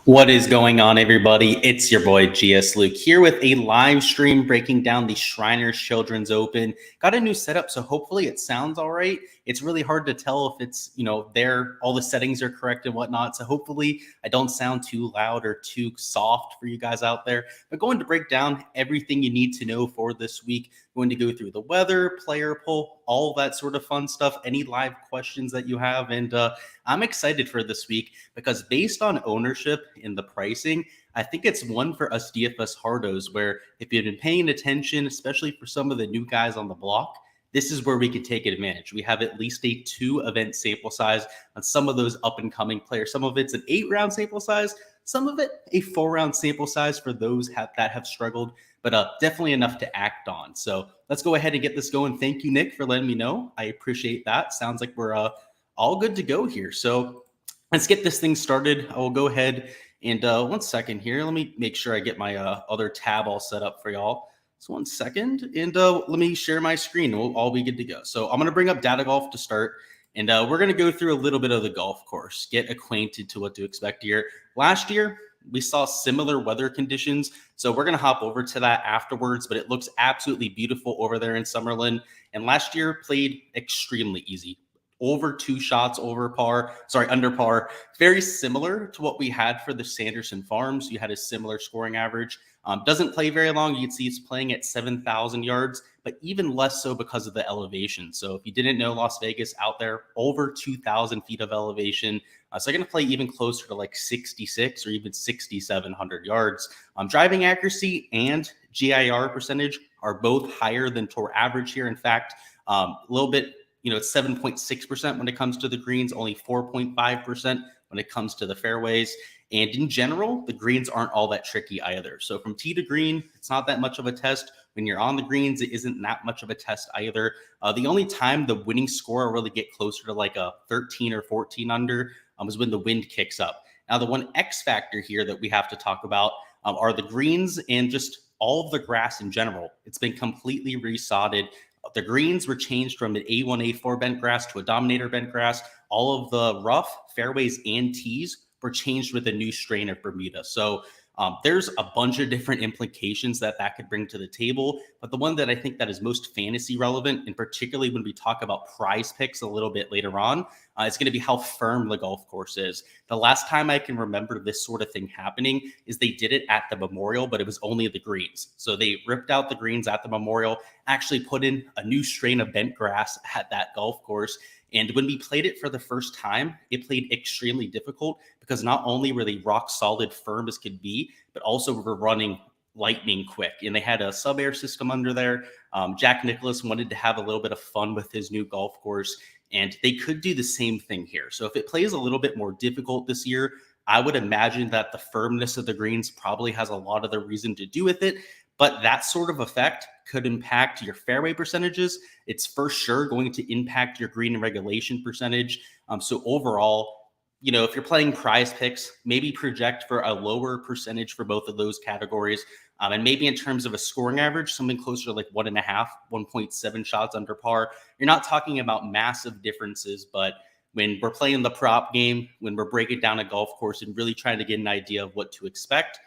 What is going on, everybody? It's your boy Gsluke here with a live stream breaking down the Shriners Children's Open. Got a new setup, so hopefully it sounds all right. It's really hard to tell if it's, there, all the settings are correct and whatnot. So hopefully I don't sound too loud or too soft for you guys out there. But going to break down everything you need to know for this week. Going to go through the weather, player poll, all that sort of fun stuff, any live questions that you have. And I'm excited for this week because based on ownership in the pricing, I think it's one for us DFS hardos where if you've been paying attention, especially for some of the new guys on the block, this is where we can take advantage. We have at least a 2-event sample size on some of those up-and-coming players. Some of it's an 8-round sample size, some of it a 4-round sample size for those that have struggled, but definitely enough to act on. So let's go ahead and get this going. Thank you, Nick, for letting me know. I appreciate that. Sounds like we're all good to go here. So let's get this thing started. I will go ahead and 1 second here. Let me make sure I get my other tab all set up for y'all. So 1 second, and let me share my screen. We'll all be good to go. So I'm going to bring up Data Golf to start, and we're going to go through a little bit of the golf course, get acquainted to what to expect here. Last year, we saw similar weather conditions, so we're going to hop over to that afterwards, but it looks absolutely beautiful over there in Summerlin. And last year played extremely easy. Over 2 shots under par. Very similar to what we had for the Sanderson Farms. You had a similar scoring average. Doesn't play very long. You can see it's playing at 7,000 yards, but even less so because of the elevation. So if you didn't know, Las Vegas out there, over 2,000 feet of elevation. So they're going to play even closer to like 66 or even 6,700 yards. Driving accuracy and GIR percentage are both higher than tour average here. In fact, a little bit, it's 7.6% when it comes to the greens, only 4.5% when it comes to the fairways. And in general, the greens aren't all that tricky either. So from tee to green, it's not that much of a test. When you're on the greens, it isn't that much of a test either. The only time the winning score will really get closer to like a 13 or 14 under is when the wind kicks up. Now, the one X factor here that we have to talk about are the greens and just all of the grass in general. It's been completely resodded. The greens were changed from an A1, A4 bent grass to a Dominator bent grass. All of the rough, fairways, and tees were changed with a new strain of Bermuda. So there's a bunch of different implications that could bring to the table. But the one that I think that is most fantasy relevant, and particularly when we talk about prize picks a little bit later on, is going to be how firm the golf course is. The last time I can remember this sort of thing happening is they did it at the Memorial, but it was only the greens. So they ripped out the greens at the Memorial, actually put in a new strain of bent grass at that golf course. And when we played it for the first time, it played extremely difficult because not only were they rock solid, firm as could be, but also were running lightning quick. And they had a sub-air system under there. Jack Nicklaus wanted to have a little bit of fun with his new golf course, and they could do the same thing here. So if it plays a little bit more difficult this year, I would imagine that the firmness of the greens probably has a lot of the reason to do with it. But that sort of effect could impact your fairway percentages. It's for sure going to impact your green and regulation percentage. So overall, if you're playing prize picks, maybe project for a lower percentage for both of those categories. And maybe in terms of a scoring average, something closer to like 1.5, 1.7 shots under par. You're not talking about massive differences, but when we're playing the prop game, when we're breaking down a golf course and really trying to get an idea of what to expect,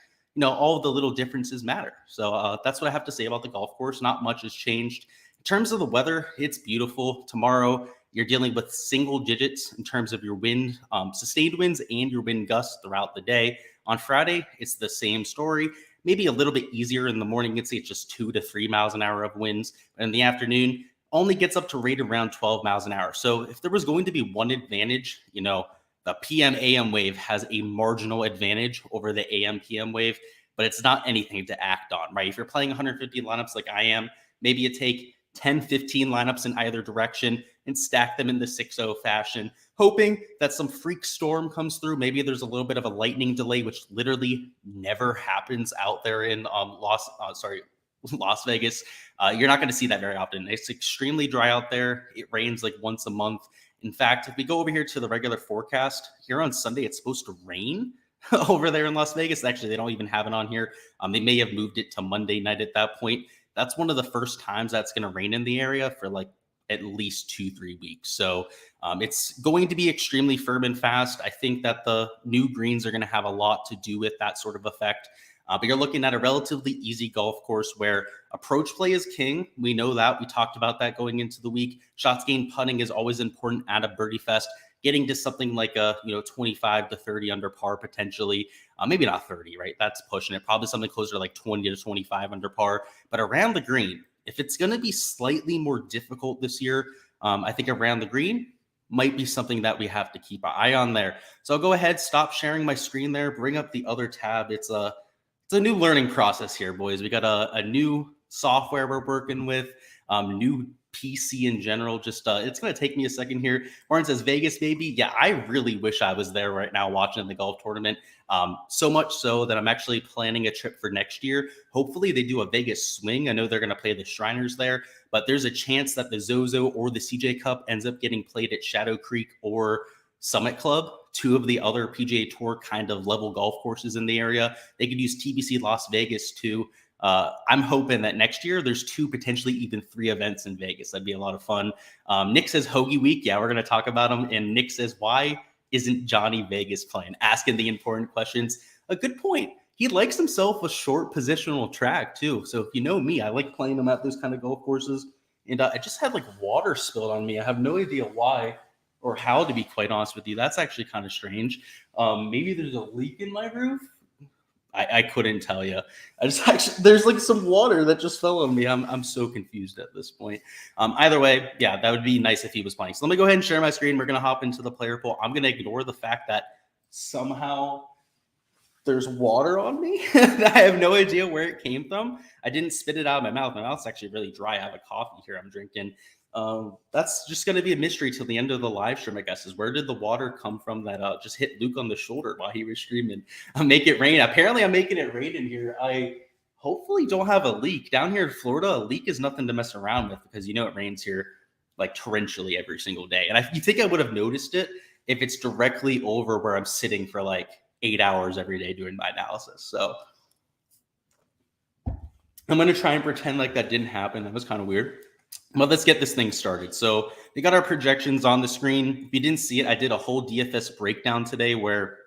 all of the little differences matter. So that's what I have to say about the golf course. Not much has changed. In terms of the weather, it's beautiful. Tomorrow, you're dealing with single digits in terms of your wind, sustained winds and your wind gusts throughout the day. On Friday, it's the same story. Maybe a little bit easier in the morning. You'd say it's just 2 to 3 miles an hour of winds. And in the afternoon, only gets up to rate around 12 miles an hour. So if there was going to be one advantage, the PM AM wave has a marginal advantage over the AM PM wave, but it's not anything to act on, right? If you're playing 150 lineups like I am, maybe you take 10, 15 lineups in either direction and stack them in the 6-0 fashion, hoping that some freak storm comes through. Maybe there's a little bit of a lightning delay, which literally never happens out there in Las Vegas. You're not going to see that very often. It's extremely dry out there. It rains like once a month. In fact, if we go over here to the regular forecast, here on Sunday, it's supposed to rain over there in Las Vegas. Actually, they don't even have it on here. They may have moved it to Monday night at that point. That's one of the first times that's going to rain in the area for like at least 2-3 weeks. So it's going to be extremely firm and fast. I think that the new greens are going to have a lot to do with that sort of effect. But you're looking at a relatively easy golf course where approach play is king. We know that. We talked about that going into the week. Shots gained putting is always important at a birdie fest. Getting to something like a 25 to 30 under par potentially, maybe not 30, right? That's pushing it. Probably something closer to like 20 to 25 under par. But around the green, if it's going to be slightly more difficult this year, I think around the green might be something that we have to keep an eye on there. So I'll go ahead, stop sharing my screen there, bring up the other tab. It's a new learning process here, boys. We got a new software we're working with, new PC in general. Just it's going to take me a second here. Warren says, Vegas, baby. Yeah, I really wish I was there right now watching the golf tournament. So much so that I'm actually planning a trip for next year. Hopefully they do a Vegas swing. I know they're going to play the Shriners there, but there's a chance that the Zozo or the CJ Cup ends up getting played at Shadow Creek or Summit Club, two of the other PGA Tour kind of level golf courses in the area. They could use TBC Las Vegas too. I'm hoping that next year there's 2, potentially even 3 events in Vegas. That'd be a lot of fun. Nick says Hoagie Week. Yeah, we're going to talk about them. And Nick says, why isn't Johnny Vegas playing? Asking the important questions. A good point. He likes himself a short positional track too. So if you know me, I like playing them at those kind of golf courses. And I just had like water spilled on me. I have no idea why or how, to be quite honest with you. That's actually kind of strange. Maybe there's a leak in my roof. I couldn't tell you. There's like some water that just fell on me. I'm so confused at this point. Either way, yeah, that would be nice if he was playing. So let me go ahead and share my screen. We're going to hop into the player pool. I'm going to ignore the fact that somehow there's water on me. I have no idea where it came from. I didn't spit it out of my mouth. My mouth's actually really dry. I have a coffee here I'm drinking. That's just going to be a mystery till the end of the live stream, I guess, is where did the water come from that just hit Luke on the shoulder while he was streaming? Make it rain. Apparently I'm making it rain in here. I hopefully don't have a leak. Down here in Florida, a leak is nothing to mess around with because it rains here like torrentially every single day. And you think I would have noticed it if it's directly over where I'm sitting for like 8 hours every day doing my analysis. So I'm going to try and pretend like that didn't happen. That was kind of weird. Well, let's get this thing started. So we got our projections on the screen. If you didn't see it, I did a whole DFS breakdown today where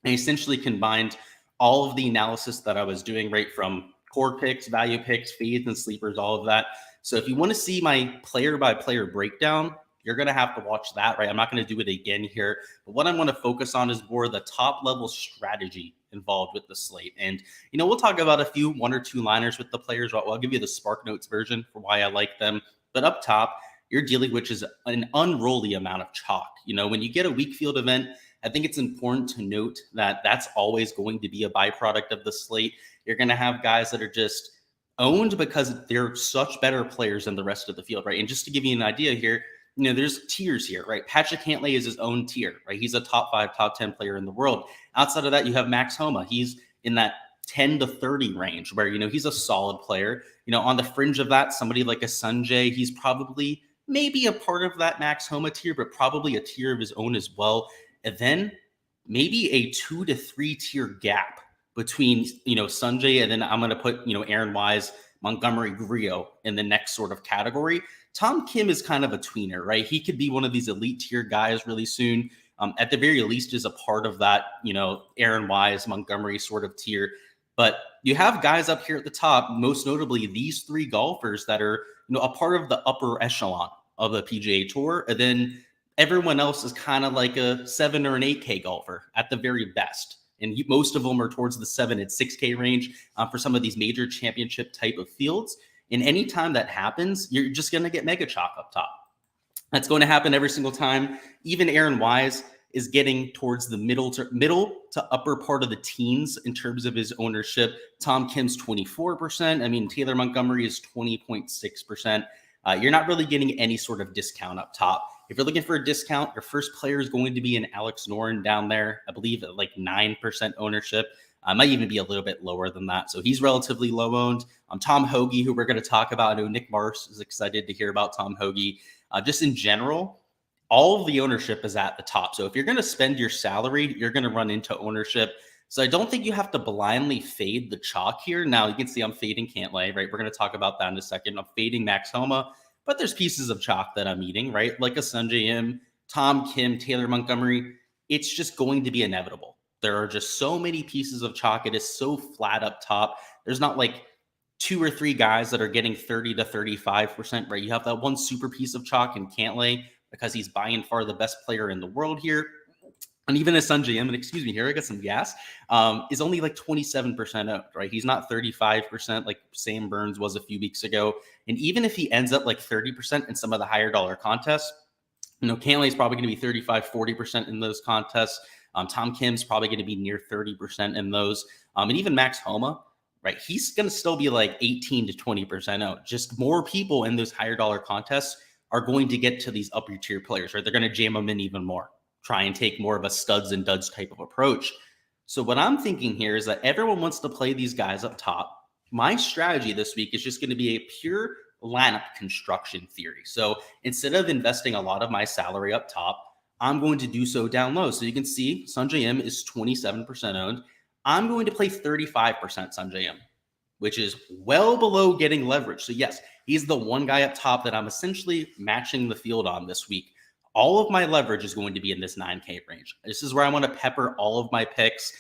I essentially combined all of the analysis that I was doing, right from core picks, value picks, fades, and sleepers, all of that. So if you want to see my player-by-player breakdown, you're going to have to watch that, right? I'm not going to do it again here. But what I want to focus on is more the top-level strategy involved with the slate. And, we'll talk about a few 1 or 2 liners with the players. I'll give you the Spark Notes version for why I like them. But up top, you're dealing with is an unruly amount of chalk. When you get a weak field event, I think it's important to note that that's always going to be a byproduct of the slate. You're going to have guys that are just owned because they're such better players than the rest of the field, right? And just to give you an idea here, there's tiers here, right? Patrick Cantlay is his own tier, right? He's a top 5, top 10 player in the world. Outside of that, you have Max Homa. He's in that 10 to 30 range where, he's a solid player. On the fringe of that, somebody like a Sanjay, he's probably maybe a part of that Max Homa tier, but probably a tier of his own as well. And then maybe a 2 to 3 tier gap between, Sanjay, and then I'm going to put, Aaron Wise, Montgomery Grillo in the next sort of category. Tom Kim is kind of a tweener, right? He could be one of these elite tier guys really soon. At the very least is a part of that, Aaron Wise, Montgomery sort of tier. But you have guys up here at the top, most notably these 3 golfers that are, a part of the upper echelon of the PGA Tour. And then everyone else is kind of like a 7 or an 8K golfer at the very best. And most of them are towards the 7 and 6K range for some of these major championship type of fields. And anytime that happens, you're just going to get mega chalk up top. That's going to happen every single time. Even Aaron Wise is getting towards the middle to upper part of the teens in terms of his ownership. Tom Kim's 24%. Taylor Montgomery is 20.6%. You're not really getting any sort of discount up top. If you're looking for a discount, your first player is going to be an Alex Noren down there, I believe at like 9% ownership. Might even be a little bit lower than that. So he's relatively low owned. Tom Hoagie, who we're going to talk about. I know Nick Mars is excited to hear about Tom Hoagie. Just in general, all of the ownership is at the top. So if you're going to spend your salary, you're going to run into ownership. So I don't think you have to blindly fade the chalk here. Now you can see I'm fading Cantlay, right? We're going to talk about that in a second. I'm fading Max Homa. but there's pieces of chalk that I'm eating, right? Like a Sungjae Im, Tom Kim, Taylor Montgomery. It's just going to be inevitable. There are just so many pieces of chalk. It is so flat up top. There's not like 2 or 3 guys that are getting 30 to 35%, right? You have that one super piece of chalk in Cantlay because he's by and far the best player in the world here. And even as Sungjae Im, and excuse me here, I got some gas, is only like 27% owned, right? He's not 35% like Sam Burns was a few weeks ago. And even if he ends up like 30% in some of the higher dollar contests, Cantlay is probably going to be 35, 40% in those contests. Tom Kim's probably going to be near 30% in those. And even Max Homa, right? He's going to still be like 18 to 20% out. Just more people in those higher dollar contests are going to get to these upper tier players, right? They're going to jam them in even more, try and take more of a studs and duds type of approach. So what I'm thinking here is that everyone wants to play these guys up top. My strategy this week is just going to be a pure lineup construction theory. So instead of investing a lot of my salary up top, I'm going to do so down low. So you can see Sungjae Im is 27% owned. I'm going to play 35% Sungjae Im, which is well below getting leverage. So yes, he's the one guy up top that I'm essentially matching the field on this week. All of my leverage is going to be in this 9K range. This is where I want to pepper all of my picks.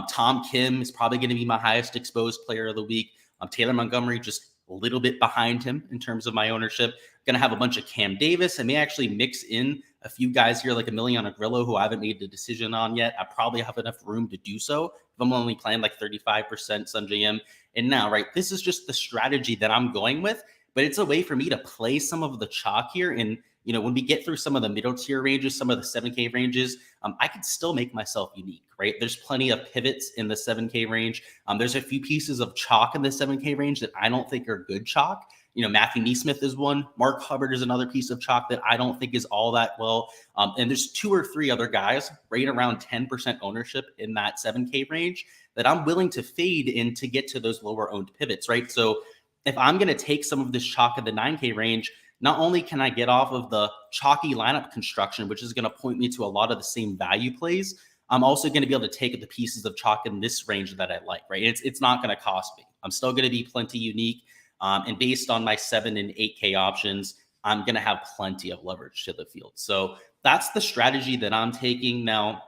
Tom Kim is probably going to be my highest exposed player of the week. Taylor Montgomery just a little bit behind him in terms of my ownership. Going to have a bunch of Cam Davis. I may actually mix in a few guys here like Emiliano Grillo, who I haven't made the decision on yet. I probably have enough room to do so if I'm only playing like 35% Sungjae Im. And now, right, this is just the strategy that I'm going with, but it's a way for me to play some of the chalk here. And, when we get through some of the middle tier ranges, some of the 7K ranges, I can still make myself unique, right? There's plenty of pivots in the 7K range. There's a few pieces of chalk in the 7K range that I don't think are good chalk. Matthew Neesmith is one. Mark Hubbard is another piece of chalk that I don't think is all that well. And there's 2 or 3 other guys right around 10% ownership in that 7K range that I'm willing to fade in to get to those lower owned pivots, right? So if I'm going to take some of this chalk in the 9K range, not only can I get off of the chalky lineup construction, which is going to point me to a lot of the same value plays, I'm also going to be able to take the pieces of chalk in this range that I like, right? It's not going to cost me. I'm still going to be plenty unique. And based on my 7 and 8K options, I'm going to have plenty of leverage to the field. So that's the strategy that I'm taking. Now,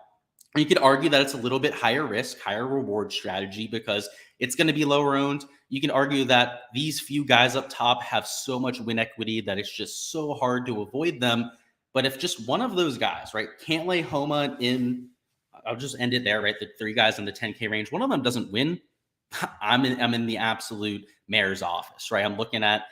you could argue that it's a little bit higher risk, higher reward strategy because it's going to be lower owned. You can argue that these few guys up top have so much win equity that it's just so hard to avoid them. But if just one of those guys, right, Cantlay, Homa, I'll just end it there, right? The 3 guys in the 10K range, one of them doesn't win. I'm in the absolute mayor's office, right? I'm looking at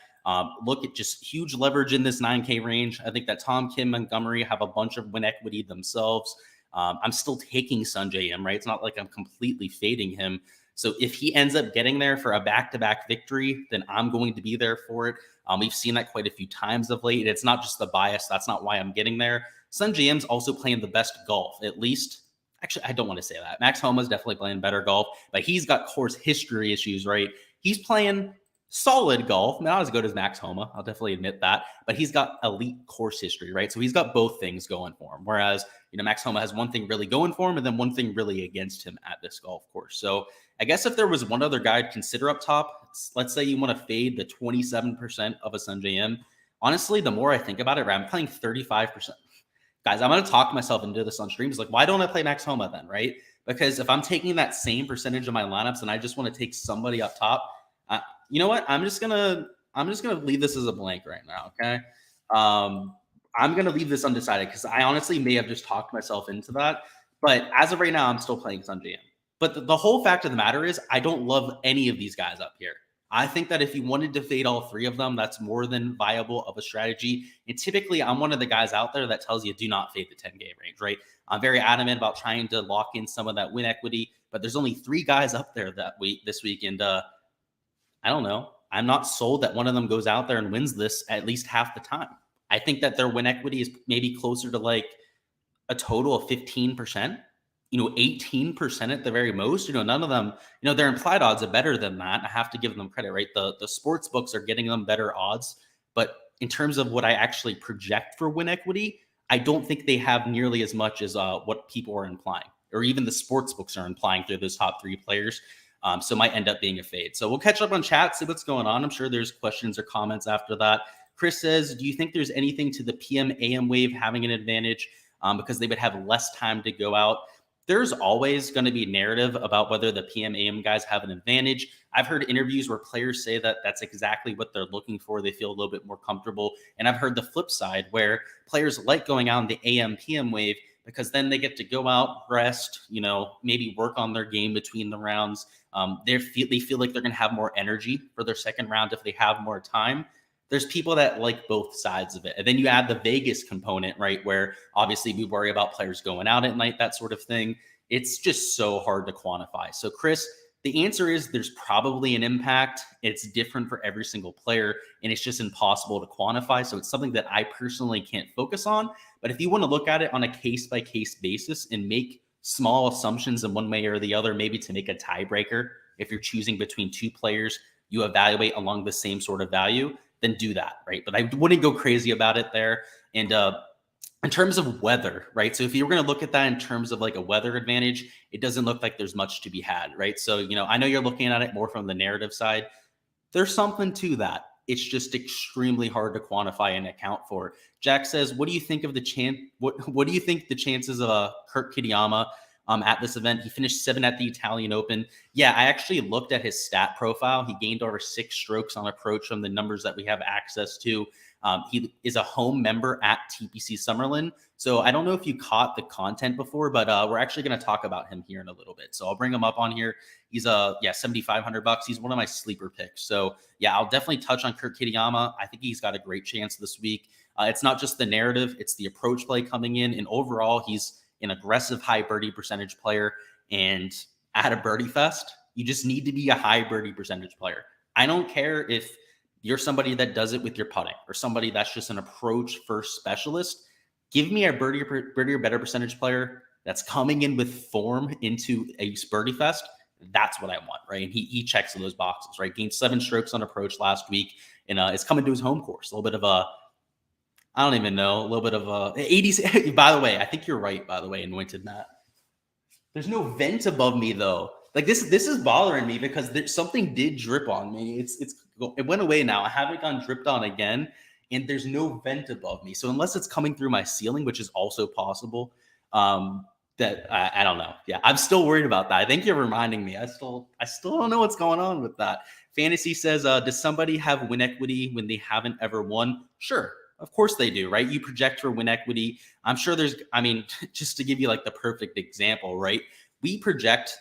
look at just huge leverage in this 9K range. I think that Tom Kim, Montgomery have a bunch of win equity themselves. I'm still taking Sungjae Im, right? It's not like I'm completely fading him. So if he ends up getting there for a back-to-back victory, then I'm going to be there for it. We've seen that quite a few times of late. It's not just the bias. That's not why I'm getting there. Sungjae Im's also playing the best golf, at least. Actually, I don't want to say that. Max Homa is definitely playing better golf, but he's got course history issues, right? He's playing solid golf, not as good as Max Homa. I'll definitely admit that, but he's got elite course history, right? So he's got both things going for him. Whereas, Max Homa has one thing really going for him and then one thing really against him at this golf course. So I guess if there was one other guy to consider up top, let's say you want to fade the 27% of a Sungjae Im. Honestly, the more I think about it, right, I'm playing 35%. Guys, I'm going to talk myself into this on streams. Like, why don't I play Max Homa then, right? Because if I'm taking that same percentage of my lineups and I just want to take somebody up top, you know what? I'm just gonna leave this as a blank right now. Okay. I'm gonna leave this undecided because I honestly may have just talked myself into that. But as of right now, I'm still playing Sungjae Im. But the whole fact of the matter is I don't love any of these guys up here. I think that if you wanted to fade all 3 of them, that's more than viable of a strategy. And typically, I'm one of the guys out there that tells you do not fade the 10K range, right? I'm very adamant about trying to lock in some of that win equity, but there's only 3 guys up there this week, and I don't know. I'm not sold that one of them goes out there and wins this at least half the time. I think that their win equity is maybe closer to like a total of 15%. 18% at the very most. None of them, their implied odds are better than that. I have to give them credit, right? The sports books are getting them better odds. But in terms of what I actually project for win equity, I don't think they have nearly as much as what people are implying, or even the sports books are implying through those top 3 players. So it might end up being a fade. So we'll catch up on chat, see what's going on. I'm sure there's questions or comments after that. Chris says, do you think there's anything to the PM AM wave having an advantage because they would have less time to go out? There's always going to be narrative about whether the PM AM guys have an advantage. I've heard interviews where players say that that's exactly what they're looking for. They feel a little bit more comfortable. And I've heard the flip side where players like going out in the AM PM wave because then they get to go out, rest, maybe work on their game between the rounds. They feel like they're going to have more energy for their second round if they have more time. There's people that like both sides of it. And then you add the Vegas component, right? Where obviously we worry about players going out at night, that sort of thing. It's just so hard to quantify. So Chris, the answer is there's probably an impact. It's different for every single player, and it's just impossible to quantify. So it's something that I personally can't focus on. But if you want to look at it on a case-by-case basis and make small assumptions in one way or the other, maybe to make a tiebreaker, if you're choosing between two players, you evaluate along the same sort of value, then do that, right? But I wouldn't go crazy about it there. And in terms of weather, right? So if you're going to look at that in terms of like a weather advantage, it doesn't look like there's much to be had, right? So, I know you're looking at it more from the narrative side. There's something to that. It's just extremely hard to quantify and account for. Jack says, what do you think of the what do you think the chances of Kurt Kitayama at this event? He finished 7th at the Italian Open. Yeah, I actually looked at his stat profile. He gained over 6 strokes on approach from the numbers that we have access to. He is a home member at TPC Summerlin. So I don't know if you caught the content before, but we're actually going to talk about him here in a little bit. So I'll bring him up on here. He's $7,500. He's one of my sleeper picks. So yeah, I'll definitely touch on Kurt Kitayama. I think he's got a great chance this week. It's not just the narrative, it's the approach play coming in. And overall, he's an aggressive high birdie percentage player. And at a birdie fest, you just need to be a high birdie percentage player. I don't care if you're somebody that does it with your putting or somebody that's just an approach first specialist. Give me a birdie or better percentage player that's coming in with form into a birdie fest. That's what I want, right? And he checks those boxes, right? Gained 7 strokes on approach last week, and it's coming to his home course. A little bit of I don't even know, a little bit of 80s. By the way, I think you're right, by the way, anointed Matt. There's no vent above me though. Like this is bothering me because something did drip on me. It went away now. I haven't gone dripped on again, and there's no vent above me. So unless it's coming through my ceiling, which is also possible, that I don't know. Yeah, I'm still worried about that. I think you're reminding me. I still don't know what's going on with that. Fantasy says, does somebody have win equity when they haven't ever won? Sure. Of course they do, right? You project for win equity. I'm sure just to give you like the perfect example, right? We project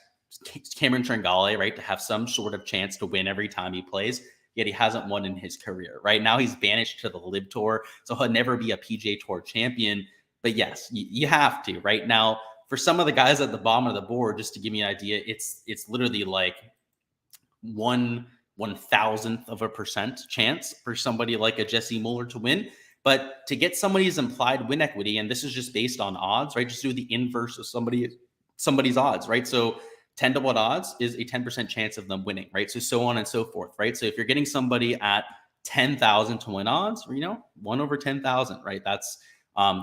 Cameron Tringale, right, to have some sort of chance to win every time he plays, yet he hasn't won in his career, right? Now he's banished to the LIV Tour, so he'll never be a PGA Tour champion. But yes, you have to, right? Now, for some of the guys at the bottom of the board, just to give you an idea, it's literally like 1/1000th of a percent chance for somebody like a Jesse Muller to win. But to get somebody's implied win equity, and this is just based on odds, right? Just do the inverse of somebody's odds, right? So 10 to 1 odds is a 10% chance of them winning, right? So on and so forth, right? So if you're getting somebody at 10,000 to win odds, or, 1/10,000, right? That's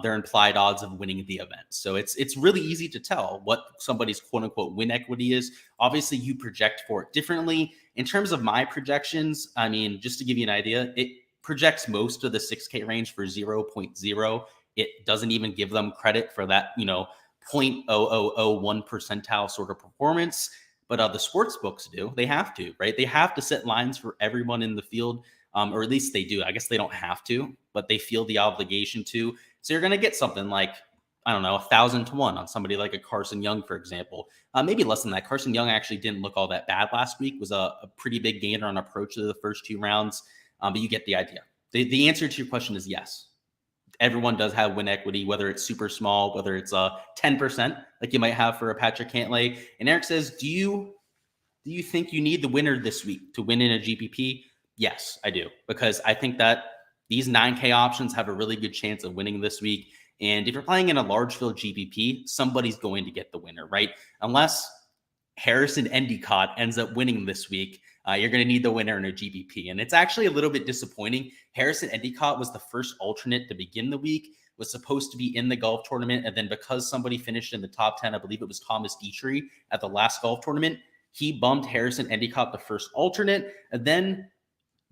their implied odds of winning the event. So it's really easy to tell what somebody's quote unquote win equity is. Obviously, you project for it differently. In terms of my projections, just to give you an idea, it projects most of the 6K range for 0.0. It doesn't even give them credit for that, 0.0001 percentile sort of performance. But the sports books do. They have to, right? They have to set lines for everyone in the field, or at least they do. I guess they don't have to, but they feel the obligation to. So you're going to get something like, 1,000 to 1 on somebody like a Carson Young, for example. Maybe less than that. Carson Young actually didn't look all that bad last week. Was a pretty big gainer on approach to the first 2 rounds. But you get the idea. The answer to your question is yes. Everyone does have win equity, whether it's super small, whether it's 10%, like you might have for a Patrick Cantlay. And Eric says, do you think you need the winner this week to win in a GPP? Yes, I do, because I think that these 9K options have a really good chance of winning this week. And if you're playing in a large field GPP, somebody's going to get the winner, right? Unless Harrison Endicott ends up winning this week, you're going to need the winner in a GPP. And it's actually a little bit disappointing. Harrison Endicott was the first alternate to begin the week, was supposed to be in the golf tournament. And then because somebody finished in the top 10, I believe it was Thomas Dietrich at the last golf tournament, he bumped Harrison Endicott the first alternate. And then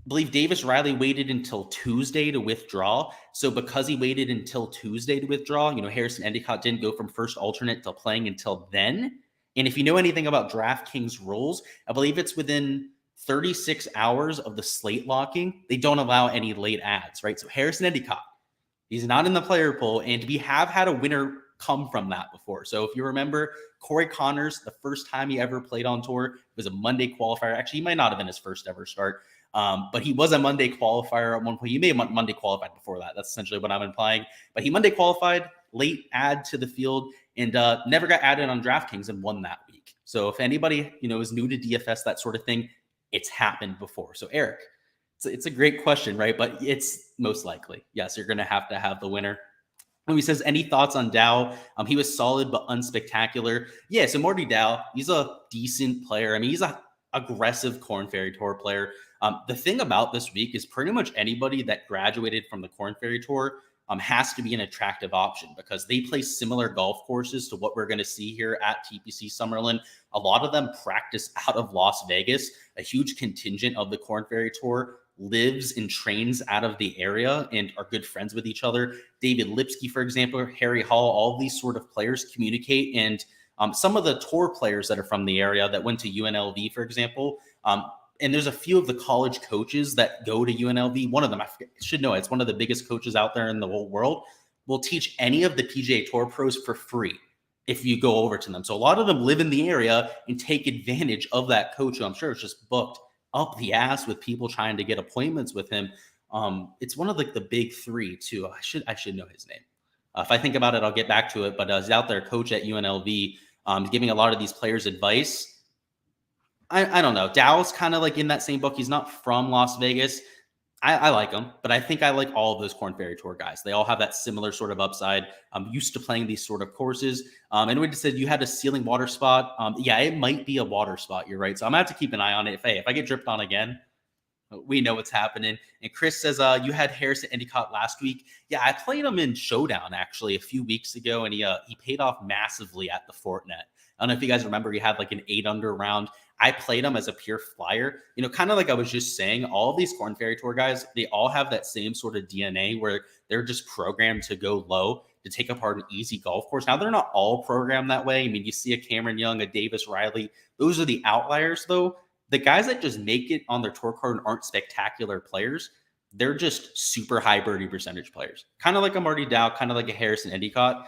believe Davis Riley waited until Tuesday to withdraw. So because he waited until Tuesday to withdraw, Harrison Endicott didn't go from first alternate to playing until then. And if you know anything about DraftKings rules, I believe it's within 36 hours of the slate locking. They don't allow any late ads, right? So Harrison Endicott, he's not in the player pool, and we have had a winner come from that before. So if you remember, Corey Connors, the first time he ever played on tour was a Monday qualifier. Actually, he might not have been his first ever start. But he was a Monday qualifier at one point. He may have Monday qualified before that. That's essentially what I'm implying. But he Monday qualified, late add to the field, and never got added on DraftKings and won that week. So if anybody is new to DFS, that sort of thing, it's happened before. So Eric, it's a great question, right? But it's most likely, yes, you're going to have the winner. And he says, any thoughts on Dow? He was solid but unspectacular. Yeah, so Marty Dow, he's a decent player. I mean, he's a aggressive Korn Ferry Tour player. The thing about this week is pretty much anybody that graduated from the Korn Ferry Tour has to be an attractive option because they play similar golf courses to what we're going to see here at TPC Summerlin. A lot of them practice out of Las Vegas. A huge contingent of the Korn Ferry Tour lives and trains out of the area and are good friends with each other. David Lipsky, for example, Harry Hall, all of these sort of players communicate. And some of the tour players that are from the area that went to UNLV, for example, and there's a few of the college coaches that go to UNLV. One of them, I should know, it's one of the biggest coaches out there in the whole world, will teach any of the PGA Tour pros for free if you go over to them. So a lot of them live in the area and take advantage of that coach, who I'm sure is just booked up the ass with people trying to get appointments with him. It's one of the big three too. I should know his name. If I think about it, I'll get back to it. But he's out there, coach at UNLV, giving a lot of these players advice. I don't know. Dow's kind of like in that same book. He's not from Las Vegas. I like him, but I think I like all of those Korn Ferry Tour guys. They all have that similar sort of upside. I'm used to playing these sort of courses. And we just said you had a ceiling water spot. Yeah, it might be a water spot. You're right. So I'm gonna have to keep an eye on it. If I get dripped on again, we know what's happening. And Chris says, you had Harrison Endicott last week. Yeah, I played him in Showdown actually a few weeks ago, and he paid off massively at the Fortinet. I don't know if you guys remember, he had like an 8-under round. I played him as a pure flyer. Kind of like I was just saying, all of these Korn Ferry Tour guys, they all have that same sort of DNA where they're just programmed to go low, to take apart an easy golf course. Now, they're not all programmed that way. I mean, you see a Cameron Young, a Davis Riley. Those are the outliers, though. The guys that just make it on their tour card and aren't spectacular players, they're just super high birdie percentage players. Kind of like a Marty Dow, kind of like a Harrison Endicott.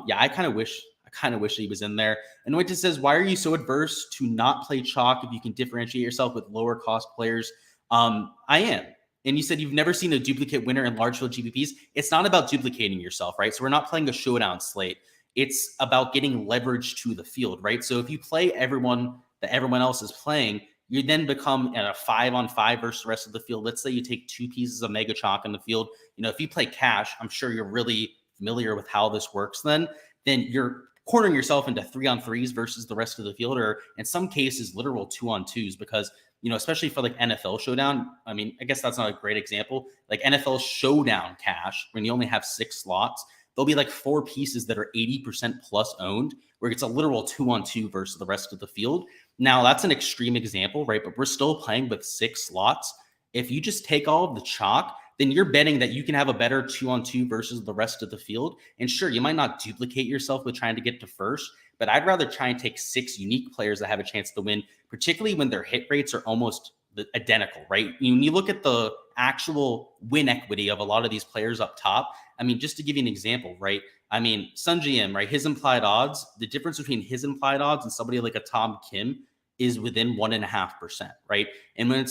Yeah, I kind of wish he was in there. And Winton says, why are you so adverse to not play chalk if you can differentiate yourself with lower cost players? I am. And you said you've never seen a duplicate winner in large field GPPs. It's not about duplicating yourself, right? So we're not playing a showdown slate. It's about getting leverage to the field, right? So if you play everyone that everyone else is playing, you then become at a 5-on-5 versus the rest of the field. Let's say you take 2 pieces of mega chalk in the field. If you play cash, I'm sure you're really familiar with how this works then you're cornering yourself into 3-on-3s versus the rest of the field, or in some cases, literal 2-on-2s, because, especially for like NFL Showdown, I mean, I guess that's not a great example. Like NFL Showdown cash, when you only have 6 slots, there'll be like 4 pieces that are 80% plus owned, where it's a literal 2-on-2 versus the rest of the field. Now, that's an extreme example, right? But we're still playing with 6 slots. If you just take all of the chalk, then you're betting that you can have a better 2-on-2 versus the rest of the field. And sure, you might not duplicate yourself with trying to get to first, but I'd rather try and take 6 unique players that have a chance to win, particularly when their hit rates are almost identical, right? When you look at the actual win equity of a lot of these players up top, I mean, just to give you an example, right? I mean, Sun GM, right? His implied odds, the difference between his implied odds and somebody like a Tom Kim is within 1.5%, right? And when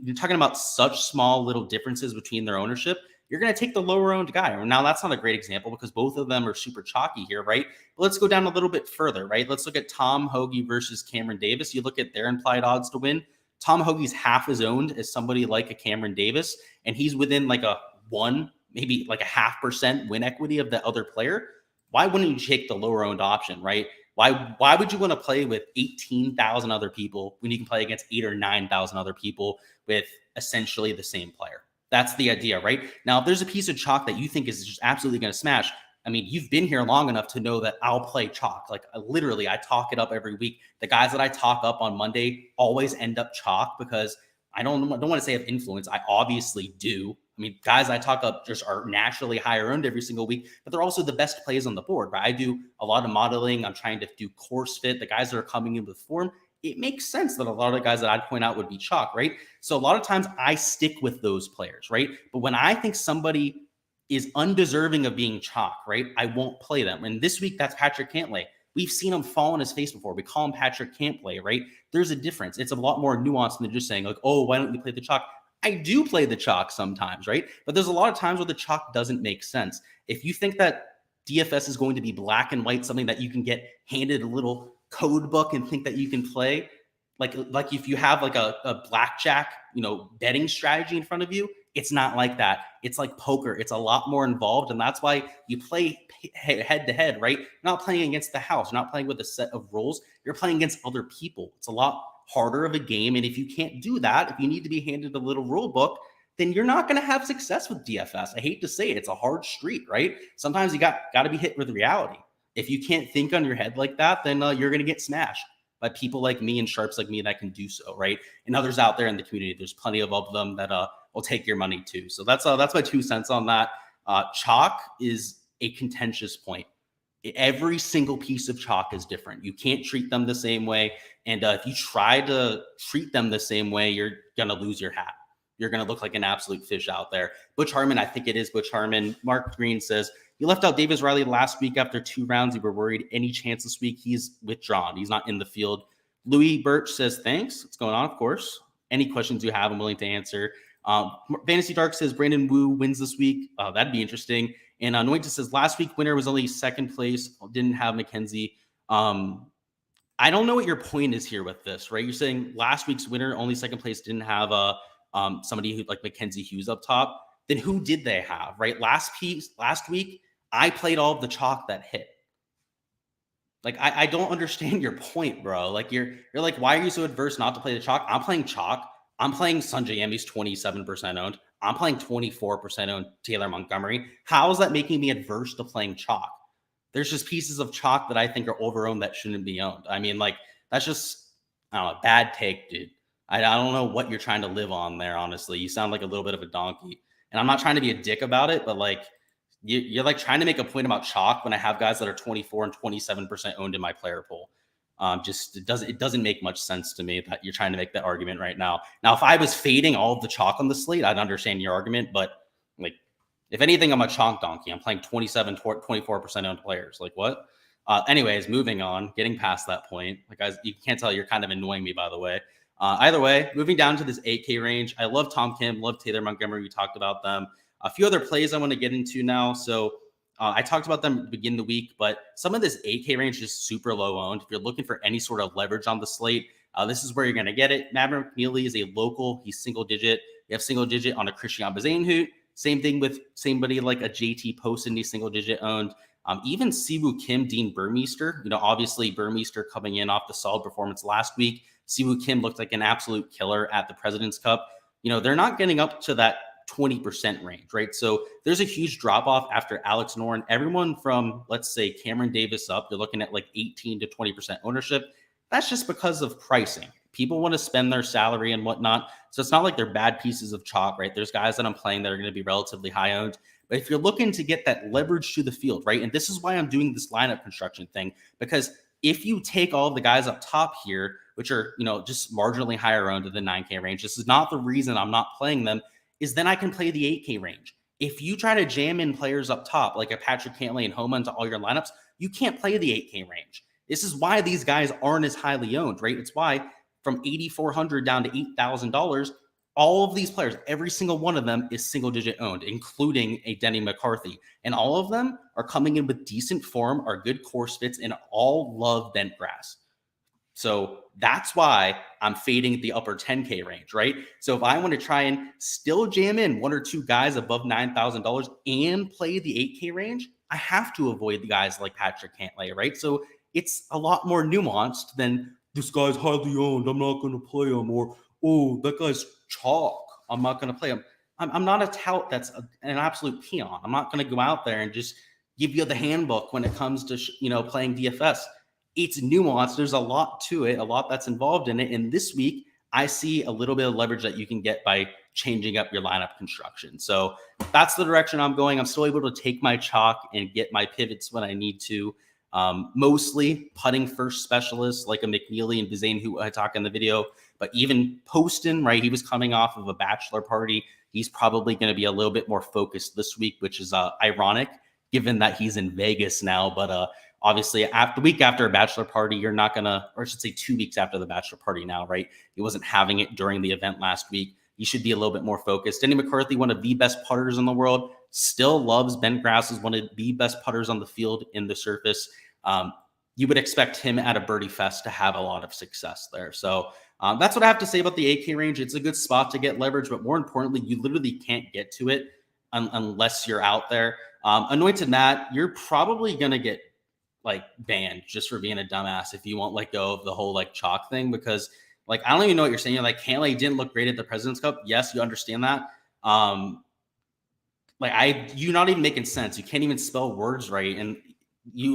you're talking about such small little differences between their ownership, you're going to take the lower owned guy. Now, that's not a great example because both of them are super chalky here, right? But let's go down a little bit further, right? Let's look at Tom Hoge versus Cameron Davis. You look at their implied odds to win. Tom Hoge's half as owned as somebody like a Cameron Davis, and he's within like a 1, maybe like a 0.5% win equity of the other player. Why wouldn't you take the lower owned option, right? Why would you want to play with 18,000 other people when you can play against 8,000 or 9,000 other people with essentially the same player? That's the idea, right? Now, if there's a piece of chalk that you think is just absolutely going to smash, I mean, you've been here long enough to know that I'll play chalk. Like literally, I talk it up every week. The guys that I talk up on Monday always end up chalk because I don't want to say have influence. I obviously do. I mean, guys I talk up just are naturally higher owned every single week, but they're also the best plays on the board, right? I do a lot of modeling. I'm trying to do course fit. The guys that are coming in with form, it makes sense that a lot of the guys that I'd point out would be chalk, right? So a lot of times I stick with those players, right? But when I think somebody is undeserving of being chalk, right, I won't play them. And this week, that's Patrick Cantlay. We've seen him fall on his face before. We call him Patrick Cantlay, right? There's a difference. It's a lot more nuanced than just saying like, oh, why don't you play the chalk? I do play the chalk sometimes, right? But there's a lot of times where the chalk doesn't make sense. If you think that DFS is going to be black and white, something that you can get handed a little code book and think that you can play, like if you have like a blackjack, betting strategy in front of you, it's not like that. It's like poker. It's a lot more involved. And that's why you play head to head, right? You're not playing against the house. You're not playing with a set of rules. You're playing against other people. It's a lot harder of a game. And if you can't do that, if you need to be handed a little rule book, then you're not going to have success with DFS. I hate to say it. It's a hard street, right? Sometimes you got to be hit with reality. If you can't think on your head like that, then you're going to get smashed by people like me and sharps like me that can do so, right? And others out there in the community, there's plenty of them that will take your money too. So that's my 2 cents on that. Chalk is a contentious point. Every single piece of chalk is different. You can't treat them the same way. And if you try to treat them the same way, you're going to lose your hat. You're going to look like an absolute fish out there. Butch Harmon, I think it is Butch Harmon. Mark Green says, you left out Davis Riley last week after 2 rounds. You were worried any chance this week. He's withdrawn. He's not in the field. Louis Birch says, thanks. What's going on? Of course. Any questions you have, I'm willing to answer. Fantasy Dark says Brandon Wu wins this week. That'd be interesting. And Anointed says last week winner was only second place. Didn't have McKenzie. I don't know what your point is here with this, right? You're saying last week's winner, only second place, didn't have somebody who like Mackenzie Hughes up top. Then who did they have, right? Last week, I played all of the chalk that hit. Like, I don't understand your point, bro. Like, you're like, why are you so adverse not to play the chalk? I'm playing chalk. I'm playing Sanjay Yami's 27% owned. I'm playing 24% owned Taylor Montgomery. How is that making me adverse to playing chalk? There's just pieces of chalk that I think are over-owned that shouldn't be owned. I mean, like, that's just, I don't know, bad take, dude. I don't know what you're trying to live on there, honestly. You sound like a little bit of a donkey. And I'm not trying to be a dick about it, but, like, you're like trying to make a point about chalk when I have guys that are 24 and 27% owned in my player pool. It doesn't make much sense to me that you're trying to make that argument right now. Now, if I was fading all of the chalk on the slate, I'd understand your argument. But like, if anything, I'm a chalk donkey. I'm playing 24% owned players. Like what? Anyways, moving on, getting past that point. Like, guys, you can't tell you're kind of annoying me, by the way. Either way, moving down to this 8K range. I love Tom Kim, love Taylor Montgomery. We talked about them. A few other plays I want to get into now. So I talked about them at the beginning of the week, but some of this 8K range is super low owned. If you're looking for any sort of leverage on the slate, this is where you're going to get it. Maverick McNeely is a local. He's single digit. You have single digit on a Christian Bazainhout. Same thing with somebody like a JT Poston, he's single digit owned. Even Siwoo Kim, Dean Burmeister, obviously Burmeister coming in off the solid performance last week. Siwoo Kim looked like an absolute killer at the President's Cup. They're not getting up to that 20% range, right? So there's a huge drop off after Alex Noren. Everyone from, let's say, Cameron Davis up, you're looking at like 18 to 20% ownership. That's just because of pricing. People want to spend their salary and whatnot. So it's not like they're bad pieces of chalk, right? There's guys that I'm playing that are going to be relatively high owned. But if you're looking to get that leverage to the field, right? And this is why I'm doing this lineup construction thing, because if you take all of the guys up top here, which are, just marginally higher owned in the 9K range, this is not the reason I'm not playing them, is then I can play the 8K range. If you try to jam in players up top, like a Patrick Cantlay and Homa into all your lineups, you can't play the 8K range. This is why these guys aren't as highly owned, right? It's why from $8,400 down to $8,000, all of these players, every single one of them is single digit owned, including a Denny McCarthy. And all of them are coming in with decent form, are good course fits, and all love bent grass. So that's why I'm fading the upper 10K range, right? So if I want to try and still jam in one or two guys above $9,000 and play the 8K range, I have to avoid the guys like Patrick Cantlay, right? So it's a lot more nuanced than this guy's highly owned, I'm not going to play him, or, oh, that guy's chalk, I'm not going to play him. I'm not a tout that's an absolute peon. I'm not going to go out there and just give you the handbook when it comes to, playing DFS. It's nuanced. There's a lot to it, a lot that's involved in it. And this week, I see a little bit of leverage that you can get by changing up your lineup construction. So that's the direction I'm going. I'm still able to take my chalk and get my pivots when I need to. Mostly putting first specialists like a McNeely and Bazane, who I talk in the video, but even Poston, right? He was coming off of a bachelor party. He's probably going to be a little bit more focused this week, which is ironic given that he's in Vegas now. But obviously, the week after a bachelor party, you're not going to, or I should say 2 weeks after the bachelor party now, right? He wasn't having it during the event last week. He should be a little bit more focused. Denny McCarthy, one of the best putters in the world, still loves Ben Grass, is one of the best putters on the field in the surface. You would expect him at a birdie fest to have a lot of success there. So that's what I have to say about the 8K range. It's a good spot to get leverage, but more importantly, you literally can't get to it unless you're out there. Anointed Matt, you're probably going to get like banned just for being a dumbass if you won't let go of the whole like chalk thing, because like, I don't even know what you're saying. You're like, Cantlay didn't look great at the President's Cup. Yes, you understand that. You're not even making sense. You can't even spell words right. And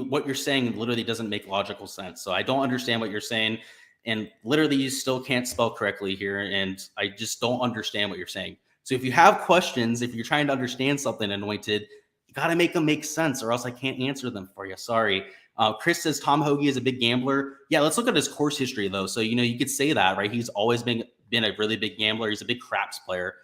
what you're saying literally doesn't make logical sense. So I don't understand what you're saying. And literally you still can't spell correctly here. And I just don't understand what you're saying. So if you have questions, if you're trying to understand something, Anointed, you got to make them make sense or else I can't answer them for you. Sorry. Chris says Tom Hoge is a big gambler. Yeah, let's look at his course history though. So, you could say that, right? He's always been a really big gambler. He's a big craps player,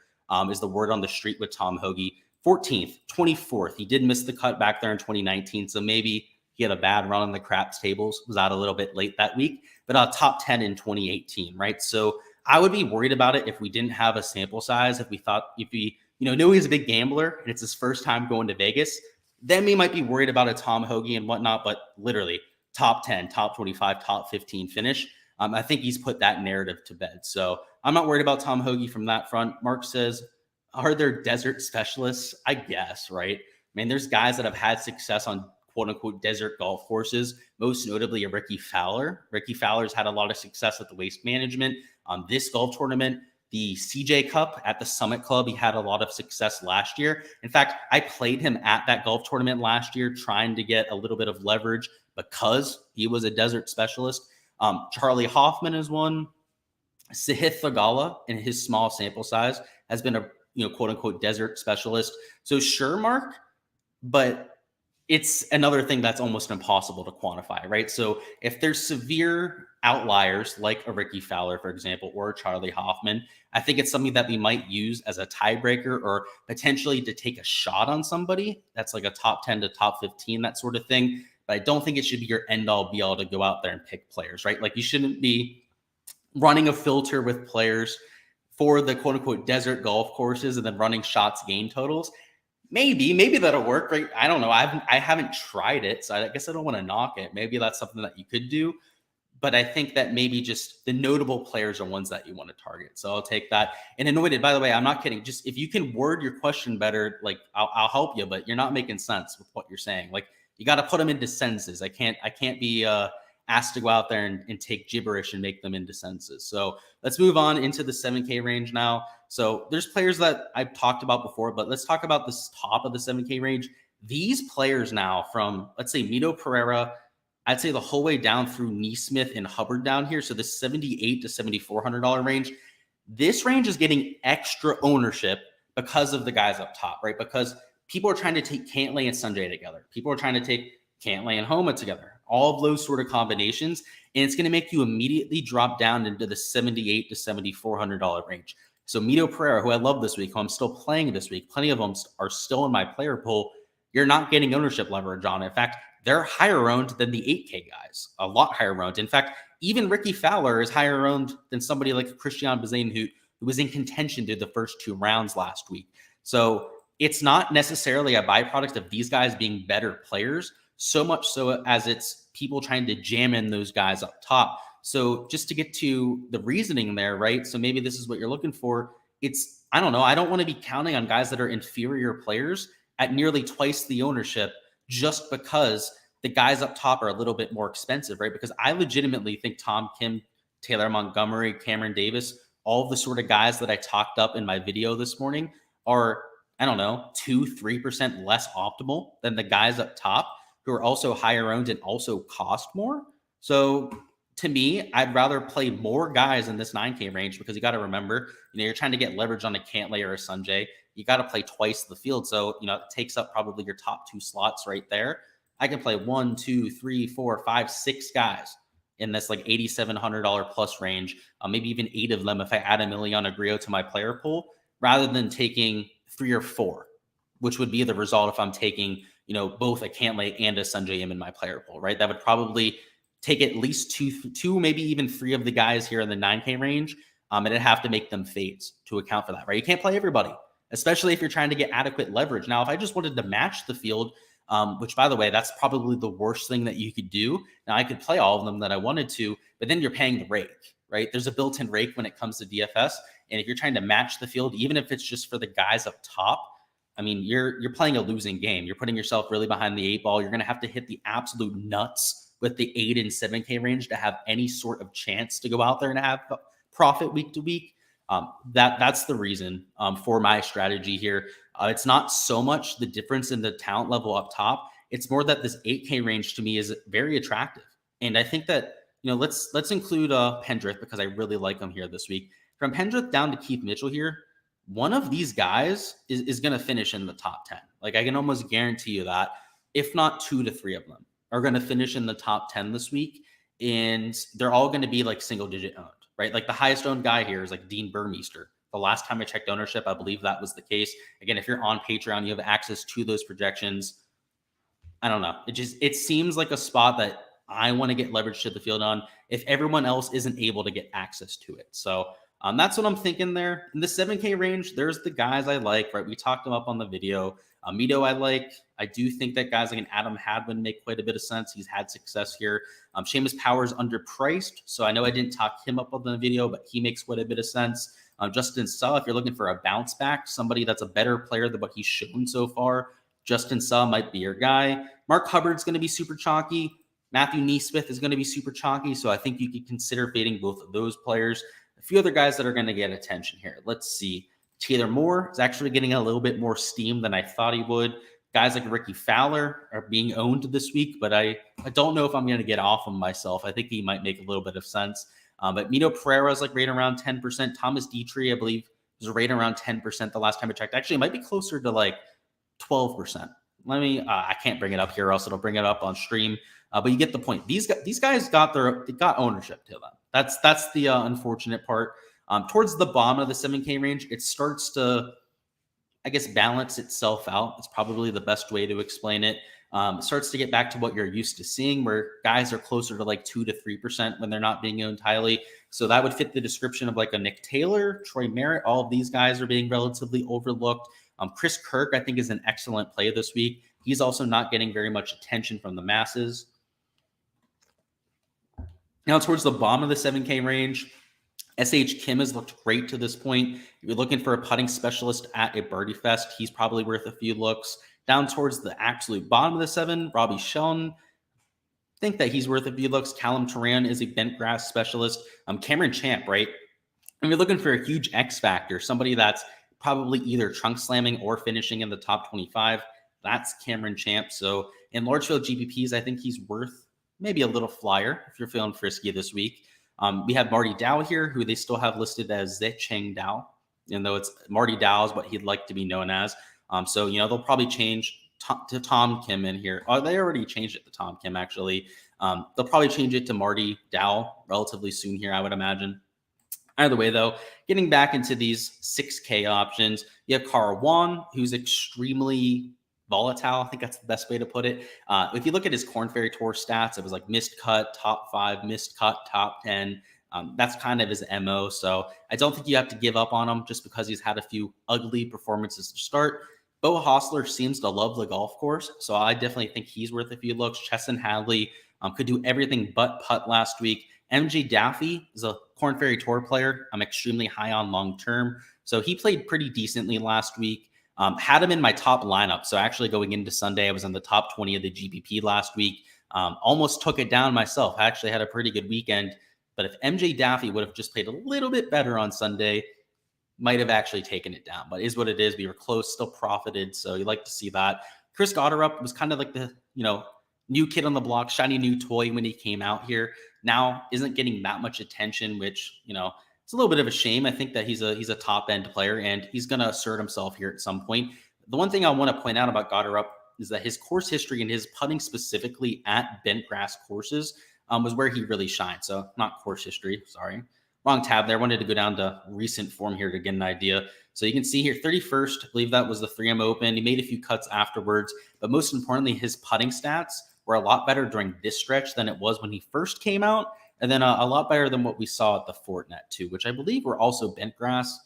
is the word on the street with Tom Hoge. 14th, 24th. He did miss the cut back there in 2019. So maybe he had a bad run on the craps tables, was out a little bit late that week, but top 10 in 2018, right? So I would be worried about it if we didn't have a sample size, if we knew he's a big gambler and it's his first time going to Vegas, then we might be worried about a Tom Hoge and whatnot, but literally top 10, top 25, top 15 finish. I think he's put that narrative to bed. So I'm not worried about Tom Hoge from that front. Mark says, are there desert specialists? I guess, right? There's guys that have had success on quote unquote desert golf courses, most notably a Ricky Fowler. Ricky Fowler's had a lot of success at the Waste Management. This golf tournament, the CJ Cup at the Summit Club, he had a lot of success last year. In fact, I played him at that golf tournament last year, trying to get a little bit of leverage because he was a desert specialist. Charlie Hoffman is one. Sahith Thagala, in his small sample size, has been a quote unquote desert specialist. So sure, Mark, but it's another thing that's almost impossible to quantify, right? So if there's severe outliers like a Ricky Fowler, for example, or a Charlie Hoffman, I think it's something that we might use as a tiebreaker or potentially to take a shot on somebody. That's like a top 10 to top 15, that sort of thing. But I don't think it should be your end all be all to go out there and pick players, right? Like you shouldn't be running a filter with players for the quote unquote desert golf courses and then running shots gain totals. Maybe that'll work, right? I don't know. I haven't tried it, so I guess I don't want to knock it. Maybe that's something that you could do, but I think that maybe just the notable players are ones that you want to target. So I'll take that. And Anointed, by the way, I'm not kidding. Just if you can word your question better, like I'll help you, but you're not making sense with what you're saying. Like you got to put them into sentences. I can't be asked to go out there and take gibberish and make them into sentences. So let's move on into the 7K range now. So there's players that I've talked about before, but let's talk about this top of the 7K range. These players now from, let's say, Mito Pereira, I'd say the whole way down through Neesmith and Hubbard down here. So the $7,800 to $7,400 range, this range is getting extra ownership because of the guys up top, right? Because people are trying to take Cantlay and Sanjay together. People are trying to take Cantlay and Homa together. All of those sort of combinations, and it's going to make you immediately drop down into the $7,800 to $7,400 range. So Mito Pereira, who I love this week, who I'm still playing this week, plenty of them are still in my player pool. You're not getting ownership leverage on. In fact, they're higher owned than the 8K guys, a lot higher owned. In fact, even Ricky Fowler is higher owned than somebody like Christian Bazane, who was in contention through the first 2 rounds last week. So it's not necessarily a byproduct of these guys being better players, so much so as it's people trying to jam in those guys up top. So just to get to the reasoning there, right? So maybe this is what you're looking for. I don't know. I don't want to be counting on guys that are inferior players at nearly twice the ownership just because the guys up top are a little bit more expensive, right? Because I legitimately think Tom Kim, Taylor Montgomery, Cameron Davis, all of the sort of guys that I talked up in my video this morning are, I don't know, 2-3% less optimal than the guys up top who are also higher owned and also cost more. So to me, I'd rather play more guys in this 9K range because you got to remember, you're trying to get leverage on a Cantlay or a Sanjay. You got to play twice the field. So, it takes up probably your top 2 slots right there. I can play 1, 2, 3, 4, 5, 6 guys in this like $8,700 plus range, maybe even 8 of them if I add Emiliano Grillo to my player pool, rather than taking 3 or 4, which would be the result if I'm taking, both a Cantlay and a Sanjay in my player pool, right? That would probably take at least two, maybe even 3 of the guys here in the 9K range, and it'd have to make them fades to account for that, right? You can't play everybody, especially if you're trying to get adequate leverage. Now, if I just wanted to match the field, which, by the way, that's probably the worst thing that you could do. Now, I could play all of them that I wanted to, but then you're paying the rake, right? There's a built-in rake when it comes to DFS, and if you're trying to match the field, even if it's just for the guys up top, I mean, you're playing a losing game. You're putting yourself really behind the 8 ball. You're going to have to hit the absolute nuts with the 8 and 7K range to have any sort of chance to go out there and have profit week to week. That's the reason for my strategy here. It's not so much the difference in the talent level up top. It's more that this 8K range to me is very attractive. And I think that, let's include Pendrith because I really like him here this week. From Pendrith down to Keith Mitchell here, one of these guys is going to finish in the top 10. Like, I can almost guarantee you that, if not 2 to 3 of them are going to finish in the top 10 this week. And they're all going to be like single digit owned, right? Like the highest owned guy here is like Dean Burmeister. The last time I checked ownership, I believe that was the case. Again, if you're on Patreon, you have access to those projections. I don't know. It seems like a spot that I want to get leverage to the field on if everyone else isn't able to get access to it. So that's what I'm thinking there. In the 7K range, there's the guys I like, right? We talked them up on the video. Mito I like. I do think that guys like an Adam Hadwin make quite a bit of sense. He's had success here. Seamus Power's underpriced, so I know I didn't talk him up on the video, but he makes quite a bit of sense. Justin Suh, if you're looking for a bounce back, somebody that's a better player than what he's shown so far, Justin Suh might be your guy. Mark Hubbard's going to be super chalky. Matthew Neesmith is going to be super chalky, so I think you could consider fading both of those players. A few other guys that are going to get attention here. Let's see. Taylor Moore is actually getting a little bit more steam than I thought he would. Guys like Ricky Fowler are being owned this week, but I don't know if I'm going to get off him myself. I think he might make a little bit of sense. But Mito Pereira is like right around 10%. Thomas Dietrich, I believe, was right around 10% the last time I checked. Actually, it might be closer to like 12%. I can't bring it up here, or else it'll bring it up on stream. But you get the point. These guys got ownership to them. That's the unfortunate part. Towards the bottom of the 7K range, it starts to, I guess, balance itself out. It's probably the best way to explain it. It starts to get back to what you're used to seeing, where guys are closer to like 2 to 3% when they're not being owned highly. So that would fit the description of like a Nick Taylor, Troy Merritt. All of these guys are being relatively overlooked. Chris Kirk, I think, is an excellent play this week. He's also not getting very much attention from the masses. Now, towards the bottom of the 7K range, SH Kim has looked great to this point. If you're looking for a putting specialist at a birdie fest, he's probably worth a few looks. Down towards the absolute bottom of the 7, Robbie Sheldon, I think that he's worth a few looks. Callum Turan is a bent grass specialist. Cameron Champ, right? And you're looking for a huge X factor, somebody that's probably either trunk slamming or finishing in the top 25. That's Cameron Champ. So in large field GPPs, I think he's worth maybe a little flyer if you're feeling frisky this week. We have Marty Dow here, who they still have listed as Zecheng Dow, even though it's Marty Dow is what he'd like to be known as. So, they'll probably change to Tom Kim in here. Oh, they already changed it to Tom Kim, actually. They'll probably change it to Marty Dow relatively soon here, I would imagine. Either way, though, getting back into these 6K options, you have Carl Wan, who's extremely volatile. I think that's the best way to put it. If you look at his Korn Ferry Tour stats, it was like missed cut, top 5, missed cut, top 10. That's kind of his MO. So I don't think you have to give up on him just because he's had a few ugly performances to start. Bo Hostler seems to love the golf course, so I definitely think he's worth a few looks. Chesson Hadley could do everything but putt last week. MJ Daffy is a Korn Ferry Tour player I'm extremely high on long term, so he played pretty decently last week. Had him in my top lineup, so actually going into Sunday, I was in the top 20 of the GPP last week. Almost took it down myself. I actually had a pretty good weekend, but if MJ Daffy would have just played a little bit better on Sunday, might have actually taken it down, but it is what it is. We were close, still profited, so you like to see that. Chris Gotterup was kind of like the, new kid on the block, shiny new toy when he came out here. Now isn't getting that much attention, which, it's a little bit of a shame. I think that he's a top end player and he's going to assert himself here at some point. The one thing I want to point out about Gotterup is that his course history and his putting specifically at bent grass courses was where he really shined. So not course history, sorry. Wrong tab there. Wanted to go down to recent form here to get an idea. So you can see here, 31st, I believe that was the 3M Open. He made a few cuts afterwards, but most importantly, his putting stats were a lot better during this stretch than it was when he first came out. And then a lot better than what we saw at the Fortinet too, which I believe were also bent grass.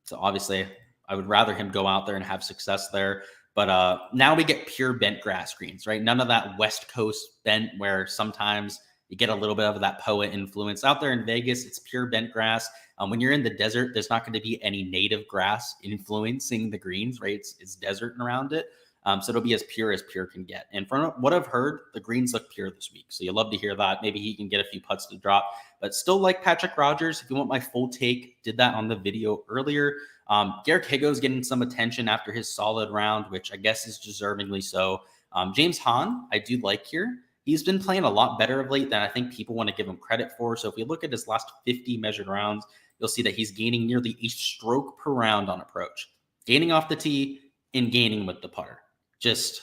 So obviously I would rather him go out there and have success there. But now we get pure bent grass greens, right? None of that West Coast bent where sometimes you get a little bit of that POA influence. Out there in Vegas, it's pure bent grass. When you're in the desert, there's not going to be any native grass influencing the greens, right? It's desert around it. So it'll be as pure can get. And from what I've heard, the greens look pure this week. So you'll love to hear that. Maybe he can get a few putts to drop, but still like Patrick Rogers. If you want my full take, did that on the video earlier. Garrick Higgo's getting some attention after his solid round, which I guess is deservingly so. James Hahn, I do like here. He's been playing a lot better of late than I think people want to give him credit for. So if we look at his last 50 measured rounds, you'll see that he's gaining nearly a stroke per round on approach, gaining off the tee and gaining with the putter. Just,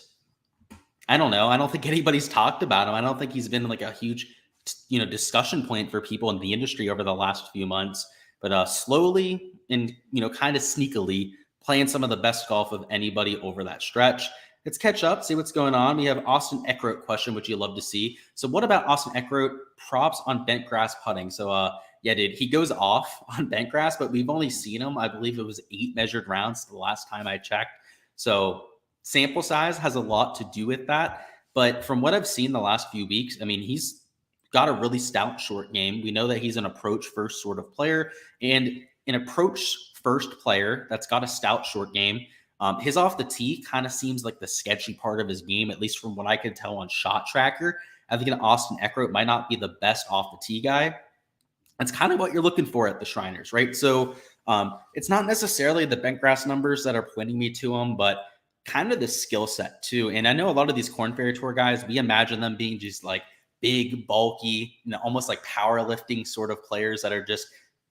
I don't know. I don't think anybody's talked about him. I don't think he's been like a huge, discussion point for people in the industry over the last few months. But slowly and, kind of sneakily playing some of the best golf of anybody over that stretch. Let's catch up, see what's going on. We have Austin Eckroat question, which you love to see. So what about Austin Eckroat props on bent grass putting? So yeah, dude, he goes off on bent grass, but we've only seen him, I believe it was 8 measured rounds the last time I checked. So sample size has a lot to do with that. But from what I've seen the last few weeks, I mean, he's got a really stout short game. We know that he's an approach first sort of player, and an approach first player that's got a stout short game. His off the tee kind of seems like the sketchy part of his game, at least from what I could tell on Shot Tracker. I think an Austin Eckroat might not be the best off the tee guy. That's kind of what you're looking for at the Shriners, right? So it's not necessarily the bent grass numbers that are pointing me to him, but kind of the skill set too. And I know a lot of these Korn Ferry Tour guys, we imagine them being just like big, bulky, almost like powerlifting sort of players that are just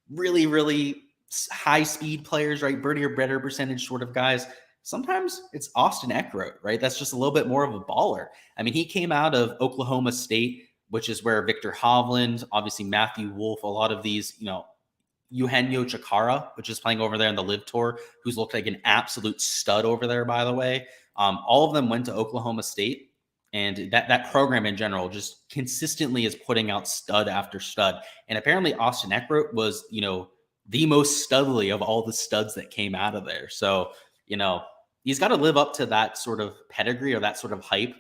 really, really high speed players, right? Birdie or better percentage sort of guys. Sometimes it's Austin Eckroat, right? That's just a little bit more of a baller. I mean, he came out of Oklahoma State, which is where Victor Hovland, obviously Matthew Wolff, a lot of these, Eugenio Chacarra, which is playing over there in the Live Tour, who's looked like an absolute stud over there, by the way. All of them went to Oklahoma State, and that program in general just consistently is putting out stud after stud. And apparently Austin Eckroat was, the most studly of all the studs that came out of there. So, he's got to live up to that sort of pedigree or that sort of hype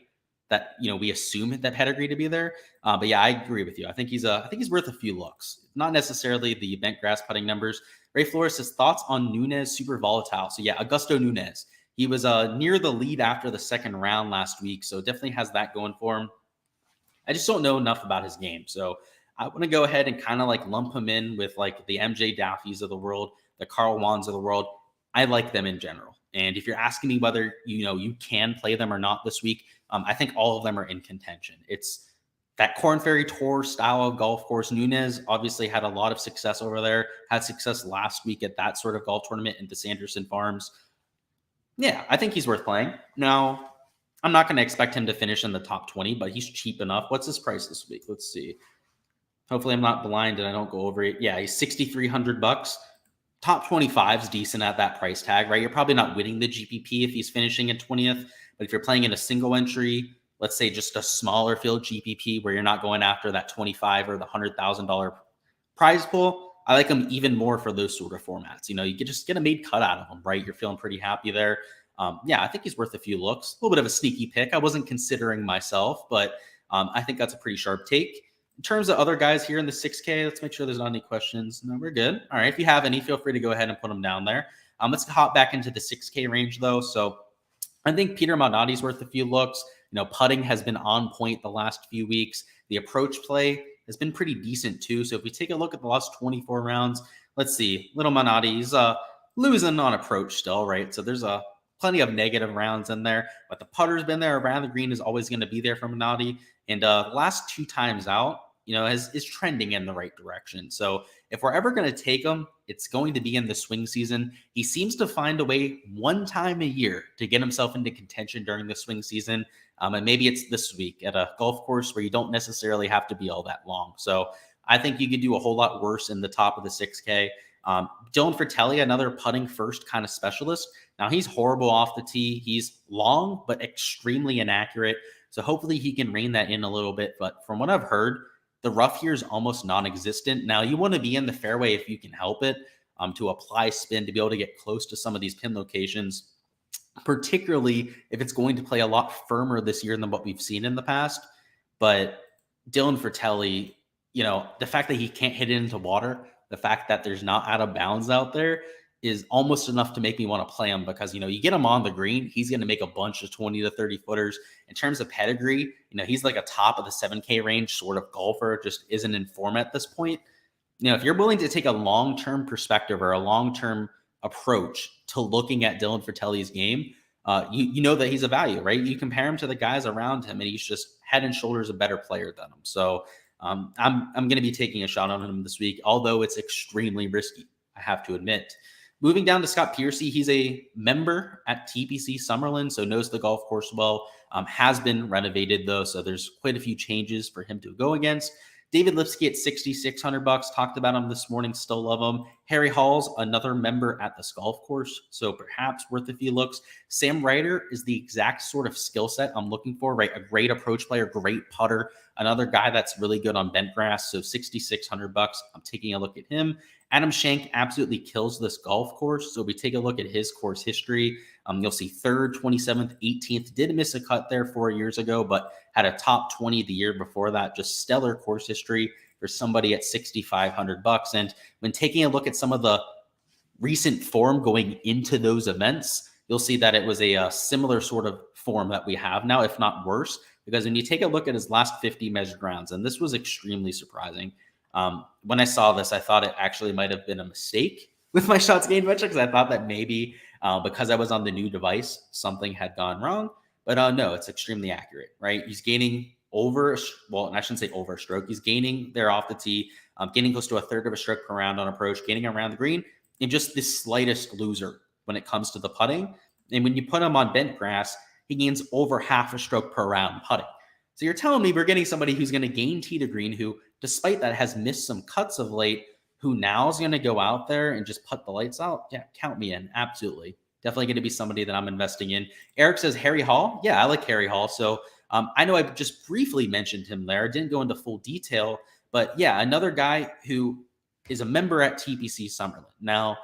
that, we assume that pedigree to be there. But yeah, I agree with you. I think he's worth a few looks, not necessarily the bent grass putting numbers. Ray Flores says thoughts on Nunez, super volatile. So yeah, Augusto Nunez, he was near the lead after the second round last week. So definitely has that going for him. I just don't know enough about his game. So I want to go ahead and kind of like lump him in with like the MJ Daffys of the world, the Carl Wands of the world. I like them in general. And if you're asking me whether, you can play them or not this week, I think all of them are in contention. It's that Korn Ferry Tour style of golf course. Nunez obviously had a lot of success over there, had success last week at that sort of golf tournament into Sanderson Farms. Yeah, I think he's worth playing. Now, I'm not going to expect him to finish in the top 20, but he's cheap enough. What's his price this week? Let's see. Hopefully I'm not blind and I don't go over it. Yeah, he's $6,300. Top 25 is decent at that price tag, right? You're probably not winning the GPP if he's finishing in 20th, but if you're playing in a single entry, let's say just a smaller field GPP where you're not going after that 25 or the $100,000 prize pool, I like him even more for those sort of formats. You could just get a made cut out of him, right? You're feeling pretty happy there. Yeah, I think he's worth a few looks. A little bit of a sneaky pick. I wasn't considering myself, but I think that's a pretty sharp take. In terms of other guys here in the 6K, let's make sure there's not any questions. No, we're good. All right, if you have any, feel free to go ahead and put them down there. Let's hop back into the 6K range, though. So I think Peter Malnati's worth a few looks. Putting has been on point the last few weeks. The approach play has been pretty decent, too. So if we take a look at the last 24 rounds, let's see. Little Malnati's losing on approach still, right? So there's a plenty of negative rounds in there, but the putter's been there. Around the green is always going to be there for Minotti. And last 2 times out, is trending in the right direction. So if we're ever going to take him, it's going to be in the swing season. He seems to find a way one time a year to get himself into contention during the swing season. And maybe it's this week at a golf course where you don't necessarily have to be all that long. So I think you could do a whole lot worse in the top of the 6K. Dylan Fratelli, another putting first kind of specialist. Now, he's horrible off the tee. He's long, but extremely inaccurate. So hopefully he can rein that in a little bit. But from what I've heard, the rough here is almost non-existent. Now, you want to be in the fairway if you can help it, to apply spin, to be able to get close to some of these pin locations, particularly if it's going to play a lot firmer this year than what we've seen in the past. But Dylan Fratelli, the fact that he can't hit it into water, the fact that there's not out of bounds out there is almost enough to make me want to play him because, you get him on the green, he's going to make a bunch of 20 to 30 footers. In terms of pedigree, he's like a top of the 7K range sort of golfer, just isn't in form at this point. If you're willing to take a long-term perspective or a long-term approach to looking at Dylan Fratelli's game, you know that he's a value, right? You compare him to the guys around him and he's just head and shoulders a better player than him. So I'm going to be taking a shot on him this week, although it's extremely risky, I have to admit. Moving down to Scott Piercy, he's a member at TPC Summerlin, so knows the golf course well. Has been renovated though, so there's quite a few changes for him to go against. David Lipsky at $6,600. Talked about him this morning. Still love him. Harry Hall's another member at this golf course, so perhaps worth a few looks. Sam Ryder is the exact sort of skill set I'm looking for, right? A great approach player, great putter, another guy that's really good on bent grass. So $6,600. I'm taking a look at him. Adam Schenk absolutely kills this golf course. So if we take a look at his course history, you'll see 3rd, 27th, 18th. Did miss a cut there 4 years ago, but had a top 20 the year before that. Just stellar course history for somebody at $6,500. And when taking a look at some of the recent form going into those events, you'll see that it was a similar sort of form that we have now, if not worse, because when you take a look at his last 50 measured rounds, and this was extremely surprising. When I saw this, I thought it actually might have been a mistake with my shots gained metric, because I thought that maybe because I was on the new device, something had gone wrong. But no, it's extremely accurate, right? He's gaining and I shouldn't say over a stroke. He's gaining there off the tee, gaining close to a third of a stroke per round on approach, gaining around the green, and just the slightest loser when it comes to the putting. And when you put him on bent grass, he gains over half a stroke per round putting. So you're telling me we're getting somebody who's going to gain tee to green, who, despite that, has missed some cuts of late, who now is going to go out there and just put the lights out? Yeah, count me in. Absolutely. Definitely going to be somebody that I'm investing in. Eric says Harry Hall. Yeah, I like Harry Hall. So I know I just briefly mentioned him there. Didn't go into full detail. But yeah, another guy who is a member at TPC Summerlin. Now,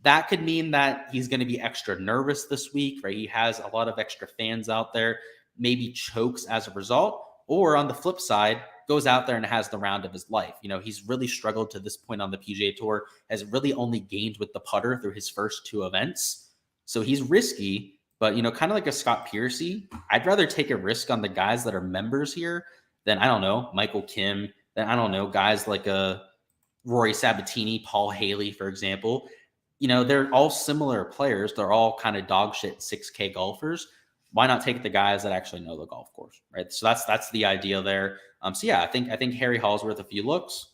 that could mean that he's going to be extra nervous this week, right? He has a lot of extra fans out there, maybe chokes as a result. Or on the flip side, goes out there and has the round of his life. He's really struggled to this point on the PGA Tour, has really only gained with the putter through his first 2 events. So he's risky, but, kind of like a Scott Piercy, I'd rather take a risk on the guys that are members here than, I don't know, Michael Kim, than, I don't know, guys like Rory Sabatini, Paul Haley, for example. They're all similar players. They're all kind of dog shit 6K golfers. Why not take the guys that actually know the golf course, right? So that's the idea there. So yeah, I think Harry Hall's worth a few looks.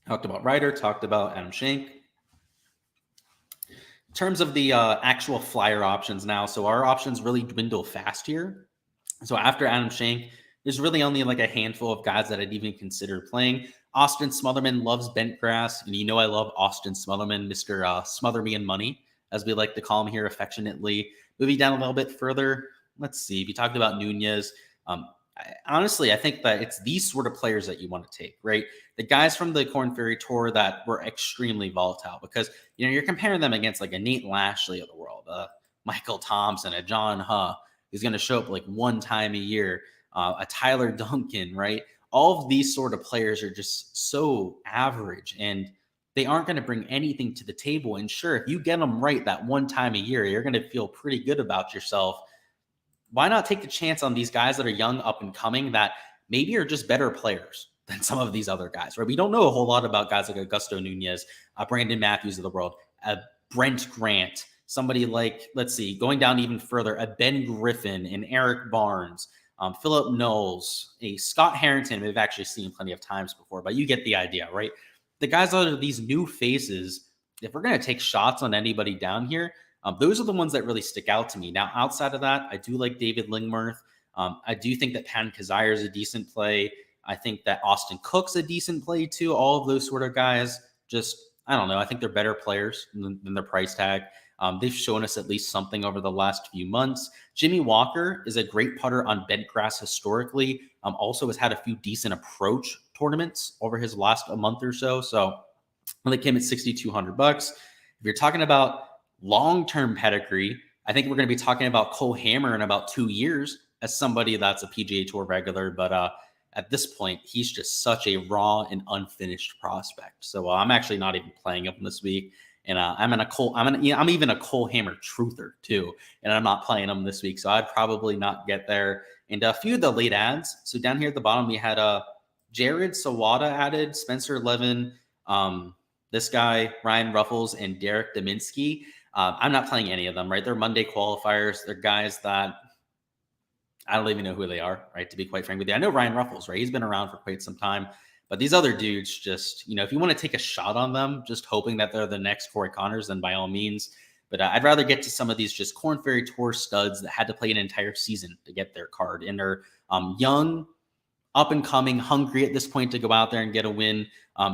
Talked about Ryder, talked about Adam Schenk. In terms of the actual flyer options now, so our options really dwindle fast here. So after Adam Schenk, there's really only like a handful of guys that I'd even consider playing. Austin Smotherman loves bent grass, and I love Austin Smotherman, Mr. Smother Me in Money, as we like to call him here affectionately. Moving down a little bit further, let's see. If you talked about Nunez, honestly, I think that it's these sort of players that you want to take, right? The guys from the Korn Ferry Tour that were extremely volatile, because you're comparing them against like a Nate Lashley of the world, Michael Thompson, a John Huh, who's going to show up like one time a year, a Tyler Duncan, right? All of these sort of players are just so average, and they aren't going to bring anything to the table. And sure, if you get them right that one time a year, you're going to feel pretty good about yourself. Why not take the chance on these guys that are young, up and coming, that maybe are just better players than some of these other guys, right? We don't know a whole lot about guys like Augusto Nunez, Brandon Matthews of the world. a Brent Grant, somebody like, let's see, going down even further, a Ben Griffin, an Eric Barnes, Philip Knowles, a Scott Harrington, we've actually seen plenty of times before, but you get the idea, right? The guys that are these new faces, if we're going to take shots on anybody down here, those are the ones that really stick out to me. Now, outside of that, I do like David Lingmerth. I do think that Pan Kazire is a decent play. I think that Austin Cook's a decent play too. All of those sort of guys, just, I don't know. I think they're better players than their price tag. They've shown us at least something over the last few months. Jimmy Walker is a great putter on bent grass historically. Also has had a few decent approach tournaments over his last month or so. So they came at $6,200. If you're talking about long-term pedigree, I think we're going to be talking about Cole Hammer in about 2 years as somebody that's a PGA Tour regular. But at this point, he's just such a raw and unfinished prospect. So I'm actually not even playing him this week. And I'm even a Cole Hammer truther too, and I'm not playing him this week, so I'd probably not get there. And a few of the late ads. So down here at the bottom, we had Jared Sawada added, Spencer Levin, this guy Ryan Ruffles, and Derek Dominski. I'm not playing any of them, right? They're Monday qualifiers. They're guys that I don't even know who they are, right? To be quite frank with you, I know Ryan Ruffles, right? He's been around for quite some time. But these other dudes, just, if you want to take a shot on them, just hoping that they're the next Corey Connors, then by all means. But I'd rather get to some of these just Korn Ferry Tour studs that had to play an entire season to get their card. And they're young, up and coming, hungry at this point to go out there and get a win.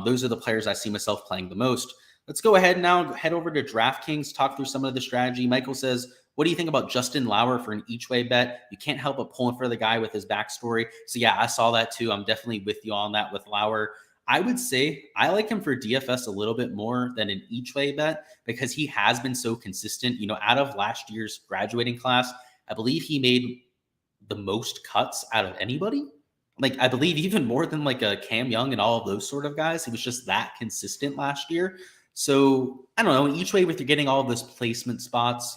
Those are the players I see myself playing the most. Let's go ahead now, head over to DraftKings, talk through some of the strategy. Michael says, what do you think about Justin Lauer for an each-way bet? You can't help but pulling for the guy with his backstory. So, yeah, I saw that too. I'm definitely with you on that with Lauer. I would say I like him for DFS a little bit more than an each-way bet because he has been so consistent. Out of last year's graduating class, I believe he made the most cuts out of anybody. Like, I believe even more than like a Cam Young and all of those sort of guys. He was just that consistent last year. So, I don't know, each way with you getting all of those placement spots,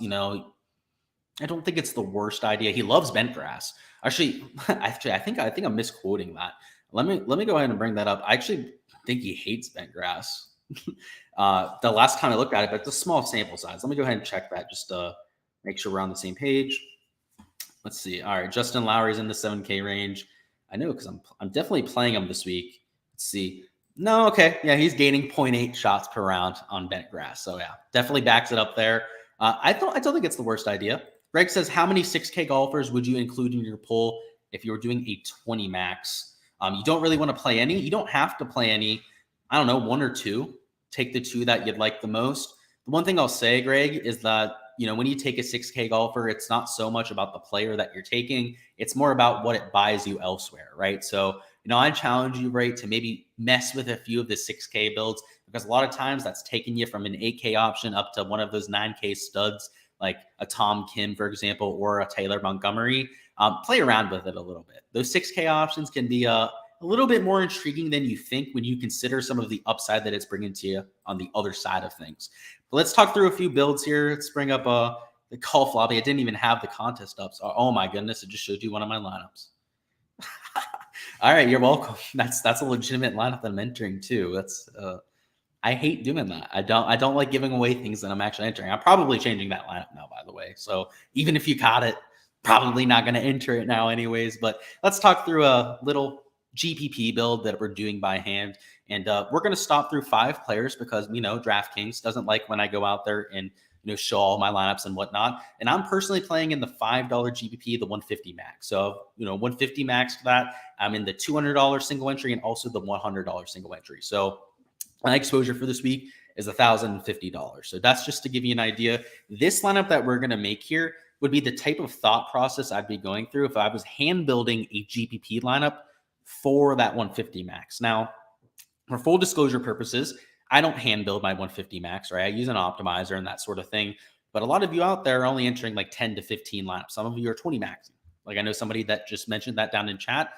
I don't think it's the worst idea. He loves bent grass. Actually, I think I'm misquoting that. Let me go ahead and bring that up. I actually think he hates bent grass. The last time I looked at it, but it's a small sample size. Let me go ahead and check that just to make sure we're on the same page. Let's see. All right, Justin Lowry's in the 7K range. I know because I'm definitely playing him this week. Let's see. No, okay. Yeah, he's gaining 0.8 shots per round on bent grass. So yeah, definitely backs it up there. I don't think it's the worst idea. Greg says, how many 6K golfers would you include in your pool if you were doing a 20 max? You don't really want to play any. You don't have to play any. I don't know, 1 or 2. Take the 2 that you'd like the most. The one thing I'll say, Greg, is that, when you take a 6K golfer, it's not so much about the player that you're taking. It's more about what it buys you elsewhere, right? So, I challenge you, right, to maybe mess with a few of the 6K builds because a lot of times that's taking you from an 8K option up to one of those 9K studs like a Tom Kim, for example, or a Taylor Montgomery. Play around with it a little bit. Those 6K options can be a little bit more intriguing than you think when you consider some of the upside that it's bringing to you on the other side of things. But let's talk through a few builds here. Let's bring up the golf lobby. I didn't even have the contest up. So, oh my goodness, it just showed you one of my lineups. All right, you're welcome. That's a legitimate lineup that I'm entering too. That's I hate doing that. I don't like giving away things that I'm actually entering. I'm probably changing that lineup now, by the way. So even if you caught it, probably not going to enter it now anyways. But let's talk through a little GPP build that we're doing by hand. And we're going to stop through 5 players because, DraftKings doesn't like when I go out there and, show all my lineups and whatnot. And I'm personally playing in the $5 GPP, the 150 max. So, 150 max for that. I'm in the $200 single entry and also the $100 single entry. So my exposure for this week is $1,050. So that's just to give you an idea. This lineup that we're going to make here would be the type of thought process I'd be going through if I was hand building a GPP lineup for that 150 max. Now, for full disclosure purposes, I don't hand build my 150 max, right? I use an optimizer and that sort of thing. But a lot of you out there are only entering like 10 to 15 lineups. Some of you are 20 maxing. Like I know somebody that just mentioned that down in chat.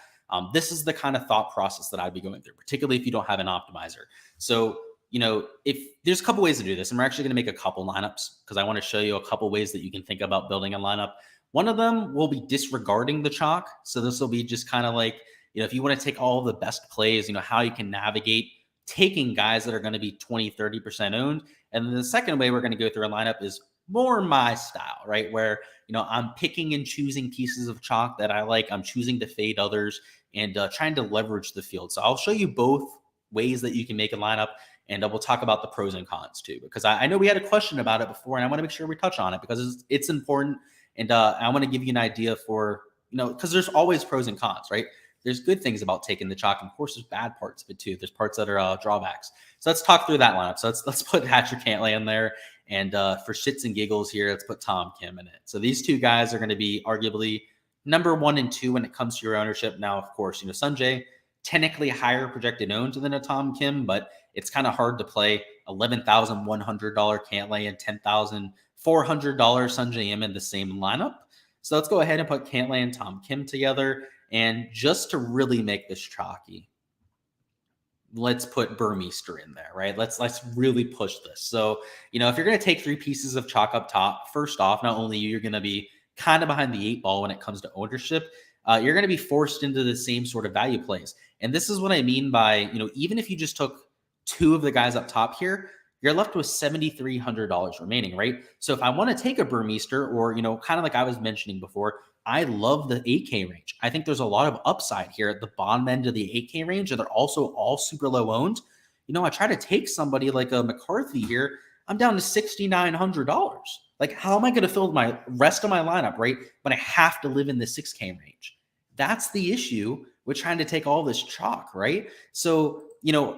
This is the kind of thought process that I'd be going through, particularly if you don't have an optimizer. So, if there's a couple ways to do this, and we're actually going to make a couple lineups because I want to show you a couple ways that you can think about building a lineup. One of them will be disregarding the chalk. So this will be just kind of like, if you want to take all of the best plays, how you can navigate taking guys that are going to be 20, 30% owned. And then the second way we're going to go through a lineup is more my style, right? Where, I'm picking and choosing pieces of chalk that I like. I'm choosing to fade others and trying to leverage the field. So I'll show you both ways that you can make a lineup. And we'll talk about the pros and cons too, because I know we had a question about it before, and I want to make sure we touch on it because it's important. And I want to give you an idea for, because there's always pros and cons, right? There's good things about taking the chalk, and of course, there's bad parts of it too. There's parts that are drawbacks. So let's talk through that lineup. So let's put Patrick Cantlay in there, and for shits and giggles here, let's put Tom Kim in it. So these two guys are going to be arguably number 1 and 2 when it comes to your ownership. Now, of course, Sungjae technically higher projected owned than a Tom Kim, but it's kind of hard to play $11,100 Cantlay and $10,400 Sungjae Im in the same lineup. So let's go ahead and put Cantlay and Tom Kim together. And just to really make this chalky, let's put Burmeister in there, right? Let's really push this. So, if you're going to take 3 pieces of chalk up top, first off, not only you're going to be kind of behind the 8 ball when it comes to ownership, you're going to be forced into the same sort of value plays. And this is what I mean by, even if you just took 2 of the guys up top here, you're left with $7,300 remaining, right? So if I want to take a Burmeister or, kind of like I was mentioning before, I love the 8K range. I think there's a lot of upside here at the bottom end of the 8K range, and they're also all super low owned. I try to take somebody like a McCarthy here. I'm down to $6,900. Like, how am I going to fill my rest of my lineup, right? But I have to live in the 6K range. That's the issue with trying to take all this chalk, right? So,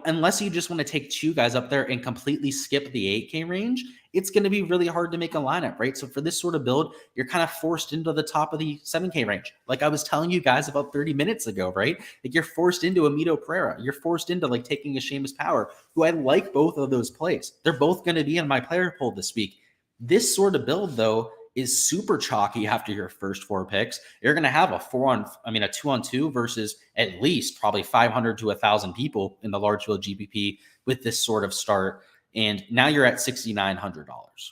unless you just want to take 2 guys up there and completely skip the 8K range, it's going to be really hard to make a lineup, right? So for this sort of build, you're kind of forced into the top of the 7K range. Like I was telling you guys about 30 minutes ago, right? Like you're forced into a Mito Pereira. You're forced into like taking a Seamus Power, who I like both of those plays. They're both going to be in my player pool this week. This sort of build, though, is super chalky after your first 4 picks. You're going to have a 2-on-2 versus at least probably 500 to 1,000 people in the large field GPP with this sort of start. And now you're at $6,900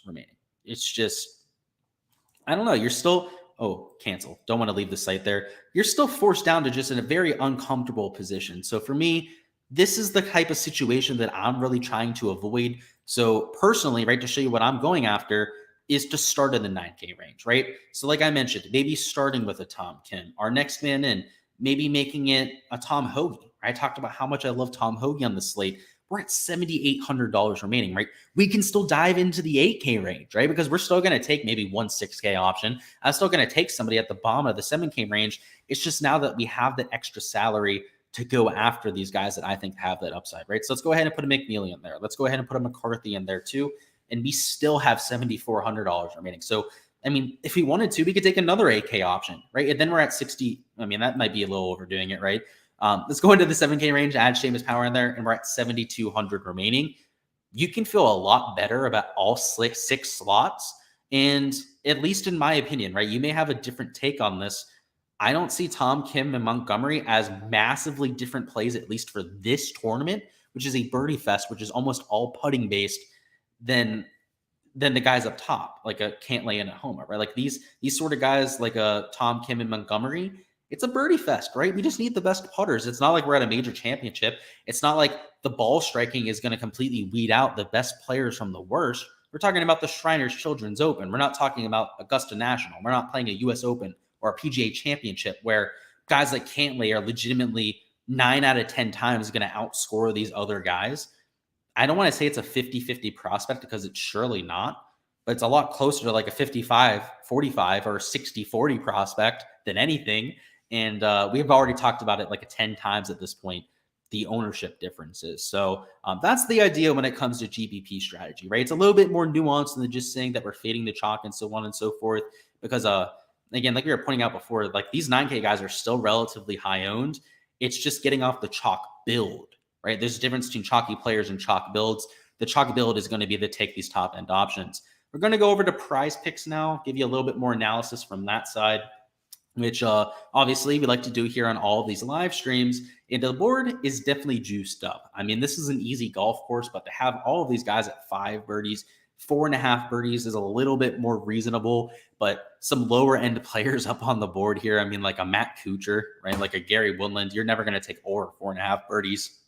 remaining. It's just, I don't know. You're still, cancel. Don't want to leave the site there. You're still forced down to just in a very uncomfortable position. So for me, this is the type of situation that I'm really trying to avoid. So personally, right, to show you what I'm going after is to start in the 9K range, right? So like I mentioned, maybe starting with a Tom Kim, our next man in, maybe making it a Tom Hoagie. I talked about how much I love Tom Hoagie on the slate. We're at $7,800 remaining, right? We can still dive into the 8K range, right? Because we're still going to take maybe one 6K option. I'm still going to take somebody at the bottom of the 7K range. It's just now that we have the extra salary to go after these guys that I think have that upside, right? So let's go ahead and put a McNeely in there. Let's go ahead and put a McCarthy in there too. And we still have $7,400 remaining. So, I mean, if we wanted to, we could take another 8K option, right? And then we're at 60. I mean, that might be a little overdoing it, right? Let's go into the 7K range, add Seamus Power in there, and we're at 7,200 remaining. You can feel a lot better about all 6 slots. And at least in my opinion, right, you may have a different take on this. I don't see Tom Kim and Montgomery as massively different plays, at least for this tournament, which is a birdie fest, which is almost all putting based, than the guys up top, like a Cantlay and a Homer, right? Like these sort of guys, like a Tom Kim and Montgomery, it's a birdie fest, right? We just need the best putters. It's not like we're at a major championship. It's not like the ball striking is going to completely weed out the best players from the worst. We're talking about the Shriners Children's Open. We're not talking about Augusta National. We're not playing a U.S. Open or a PGA Championship where guys like Cantlay are legitimately 9 out of 10 times going to outscore these other guys. I don't want to say it's a 50-50 prospect because it's surely not, but it's a lot closer to like a 55-45 or 60-40 prospect than anything. And we've already talked about it like 10 times at this point, the ownership differences. So that's the idea when it comes to GPP strategy, right? It's a little bit more nuanced than just saying that we're fading the chalk and so on and so forth. Because again, like we were pointing out before, like these 9K guys are still relatively high owned. It's just getting off the chalk build, right? There's a difference between chalky players and chalk builds. The chalk build is going to be to take these top end options. We're going to go over to prize picks now, give you a little bit more analysis from that side, which obviously we like to do here on all of these live streams. And the board is definitely juiced up. I mean, this is an easy golf course, but to have all of these guys at 5 birdies, 4.5 birdies is a little bit more reasonable, but some lower end players up on the board here. I mean, like a Matt Kuchar, right? Like a Gary Woodland, you're never going to take over 4.5 birdies.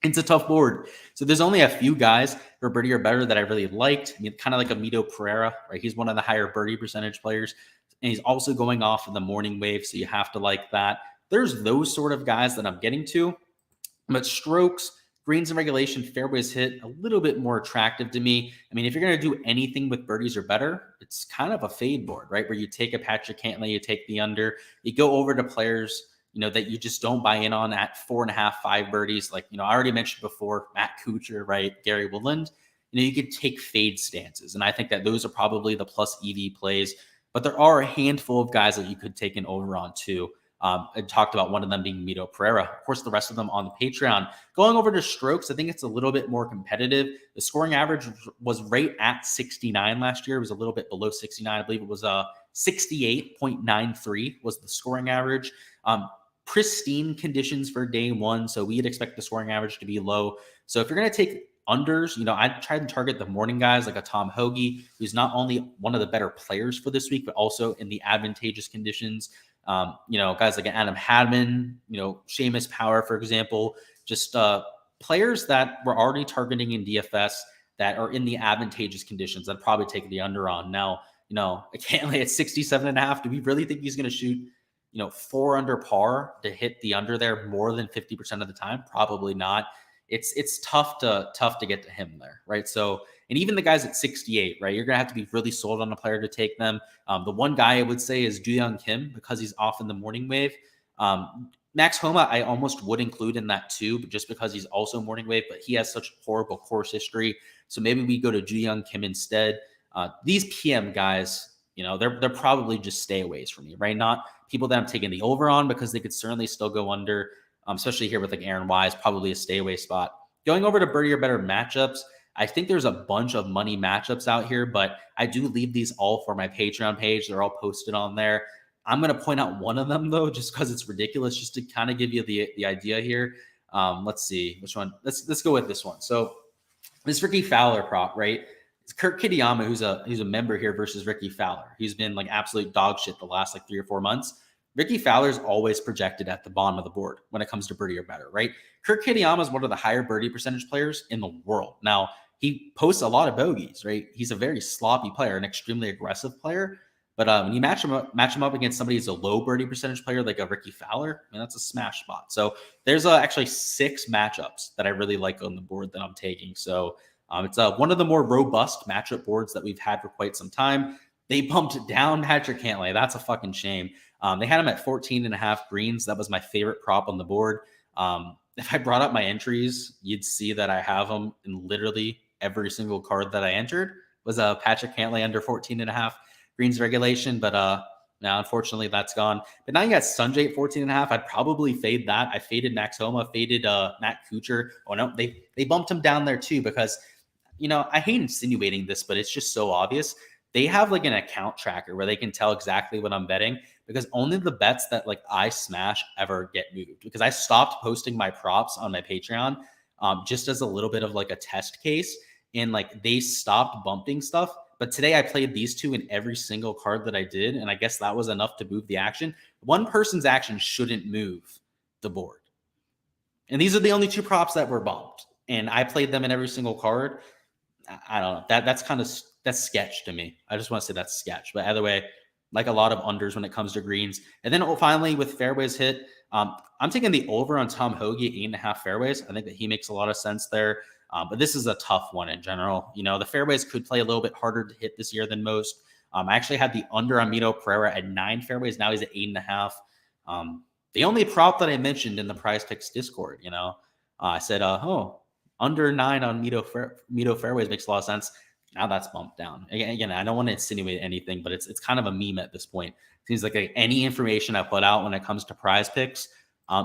It's a tough board. So there's only a few guys for birdie or better that I really liked. I mean, kind of like a Mito Pereira, right? He's one of the higher birdie percentage players. And he's also going off of the morning wave. So you have to like that. There's those sort of guys that I'm getting to. But strokes, greens and regulation, fairways hit, a little bit more attractive to me. I mean, if you're going to do anything with birdies or better, it's kind of a fade board, right? Where you take a Patrick Cantlay, you take the under, you go over to players, that you just don't buy in on at 4.5, 5 birdies. Like, I already mentioned before, Matt Kuchar, right? Gary Woodland, you could take fade stances. And I think that those are probably the plus EV plays. But there are a handful of guys that you could take an over on too. I talked about one of them being Mito Pereira. Of course, the rest of them on the Patreon. Going over to strokes, I think it's a little bit more competitive. The scoring average was right at 69 last year. It was a little bit below 69. I believe it was 68.93 was the scoring average. Pristine conditions for day one, so we'd expect the scoring average to be low. So if you're going to take unders, I'd try to target the morning guys like a Tom Hoagie, who's not only one of the better players for this week, but also in the advantageous conditions. Guys like Adam Hadman, Seamus Power, for example, just players that we're already targeting in DFS that are in the advantageous conditions. I'd probably take the under on. Now, I can't lay at 67.5. Do we really think he's going to shoot 4 under par to hit the under there more than 50% of the time? Probably not. It's tough to get to him there, right? So, and even the guys at 68, right? You're gonna have to be really sold on a player to take them. The one guy I would say is Joohyung Kim because he's off in the morning wave. Max Homa, I almost would include in that too, but just because he's also morning wave, but he has such horrible course history. So maybe we go to Joohyung Kim instead. These PM guys, they're probably just stayaways for me, right? Not people that I'm taking the over on because they could certainly still go under, especially here with like Aaron Wise, probably a stay away spot. Going over to birdie or better matchups, I think there's a bunch of money matchups out here, but I do leave these all for my Patreon page. They're all posted on there. I'm going to point out one of them though, just because it's ridiculous, just to kind of give you the idea here. Let's see which one. Let's go with this one. So this Ricky Fowler prop, right? It's Kurt Kitayama, who's a member here versus Ricky Fowler. He's been like absolute dog shit the last like 3 or 4 months. Ricky Fowler's always projected at the bottom of the board when it comes to birdie or better, right? Kurt Kitayama is one of the higher birdie percentage players in the world. Now, he posts a lot of bogeys, right? He's a very sloppy player, an extremely aggressive player. But when you match him up against somebody who's a low birdie percentage player like a Ricky Fowler, I mean, that's a smash spot. So there's actually 6 matchups that I really like on the board that I'm taking. So it's one of the more robust matchup boards that we've had for quite some time. They bumped down Patrick Cantlay. That's a fucking shame. They had him at 14.5 greens. That was my favorite prop on the board. If I brought up my entries, you'd see that I have them in literally every single card that I entered was Patrick Cantlay under 14.5 greens regulation. But now, unfortunately, that's gone. But now you got Sanjay at 14.5. I'd probably fade that. I faded Max Homa, faded Matt Kuchar. Oh, no, they bumped him down there too because, I hate insinuating this, but it's just so obvious. They have like an account tracker where they can tell exactly what I'm betting because only the bets that like I smash ever get moved because I stopped posting my props on my Patreon just as a little bit of like a test case and like they stopped bumping stuff. But today I played these 2 in every single card that I did. And I guess that was enough to move the action. One person's action shouldn't move the board. And these are the only 2 props that were bumped. And I played them in every single card. I don't know. That's sketch to me. I just want to say that's sketch. But either way, like a lot of unders when it comes to greens. And then finally with fairways hit, I'm taking the over on Tom Hoagie, 8.5 fairways. I think that he makes a lot of sense there. But this is a tough one in general. The fairways could play a little bit harder to hit this year than most. I actually had the under on Mito Pereira at 9 fairways. Now he's at 8.5. The only prop that I mentioned in the Prize Picks Discord, I said, under 9 on Mito fairways makes a lot of sense. Now that's bumped down. Again, I don't want to insinuate anything, but it's kind of a meme at this point. It seems like any information I put out when it comes to Prize Picks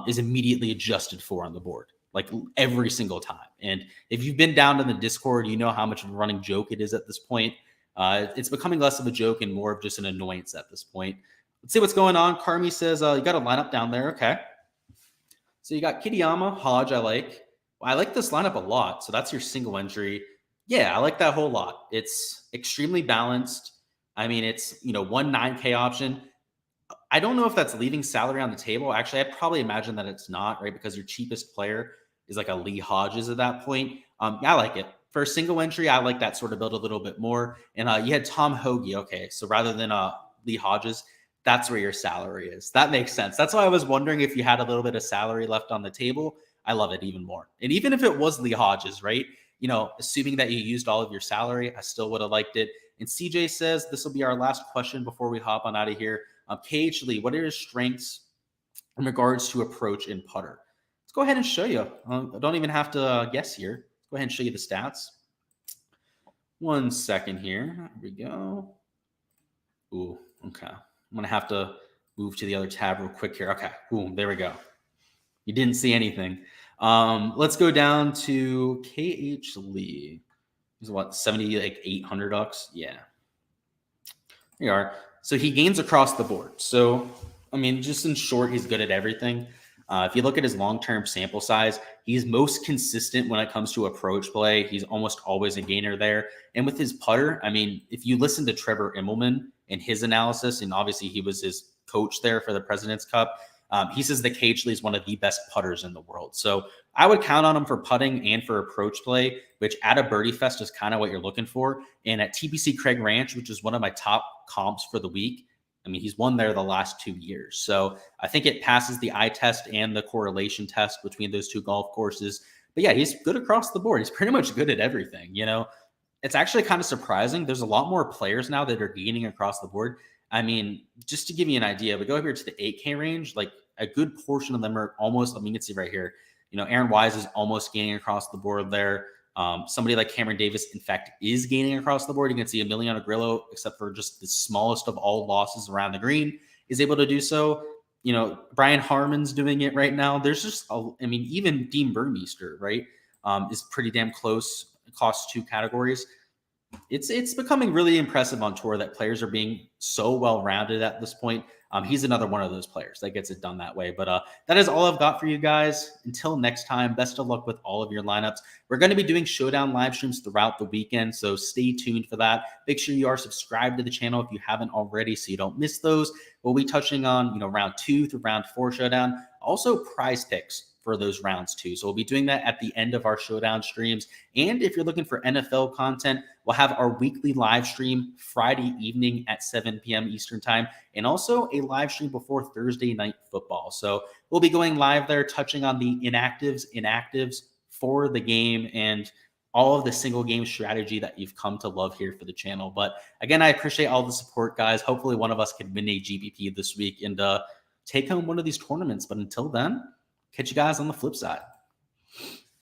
is immediately adjusted for on the board, like every single time. And if you've been down to the Discord, you know how much of a running joke it is at this point. It's becoming less of a joke and more of just an annoyance at this point. Let's see what's going on. Carmi says, you got a lineup down there. Okay. So you got Kitayama, Hodge, I like. I like this lineup a lot. So that's your single entry. Yeah, I like that whole lot. It's extremely balanced. I mean, it's, 1 9K option. I don't know if that's leaving salary on the table. Actually, I'd probably imagine that it's not, right? Because your cheapest player is like a Lee Hodges at that point. I like it. For a single entry, I like that sort of build a little bit more. And you had Tom Hoagie. Okay, so rather than Lee Hodges, that's where your salary is. That makes sense. That's why I was wondering if you had a little bit of salary left on the table. I love it even more. And even if it was Lee Hodges, right? Assuming that you used all of your salary, I still would have liked it. And CJ says, this will be our last question before we hop on out of here. KH Lee, what are his strengths in regards to approach and putter? Let's go ahead and show you. I don't even have to guess here. Let's go ahead and show you the stats. 1 second here. Here we go. Ooh, okay. I'm going to have to move to the other tab real quick here. Okay, boom, there we go. You didn't see anything. Let's go down to KH Lee. He's what, 70, like $800? Yeah. Here you are. So he gains across the board. So, I mean, just in short, he's good at everything. If you look at his long-term sample size, he's most consistent when it comes to approach play. He's almost always a gainer there. And with his putter, I mean, if you listen to Trevor Immelman and his analysis, and obviously he was his coach there for the President's Cup, he says that KH Lee is one of the best putters in the world. So I would count on him for putting and for approach play, which at a Birdie Fest is kind of what you're looking for. And at TPC Craig Ranch, which is one of my top comps for the week, I mean, he's won there the last 2 years. So I think it passes the eye test and the correlation test between those two golf courses. But yeah, he's good across the board. He's pretty much good at everything. It's actually kind of surprising. There's a lot more players now that are gaining across the board. I mean, just to give you an idea, we go over here to the 8K range, like a good portion of them are almost, I mean, you can see right here, Aaron Wise is almost gaining across the board there. Somebody like Cameron Davis, in fact, is gaining across the board. You can see Emiliano Grillo, except for just the smallest of all losses around the green, is able to do so. Brian Harmon's doing it right now. There's just, even Dean Burmeister, right, is pretty damn close across 2 categories. It's becoming really impressive on tour that players are being so well-rounded at this point. He's another one of those players that gets it done that way. But that is all I've got for you guys. Until next time, best of luck with all of your lineups. We're going to be doing showdown live streams throughout the weekend, so stay tuned for that. Make sure you are subscribed to the channel if you haven't already so you don't miss those. We'll be touching on round 2 through round 4 showdown. Also prize picks for those rounds too. So we'll be doing that at the end of our showdown streams. And if you're looking for NFL content, we'll have our weekly live stream Friday evening at 7 p.m. Eastern time, and also a live stream before Thursday night football. So we'll be going live there, touching on the inactives for the game and all of the single game strategy that you've come to love here for the channel. But again, I appreciate all the support, guys. Hopefully one of us can win a GPP this week and take home one of these tournaments. But until then, catch you guys on the flip side.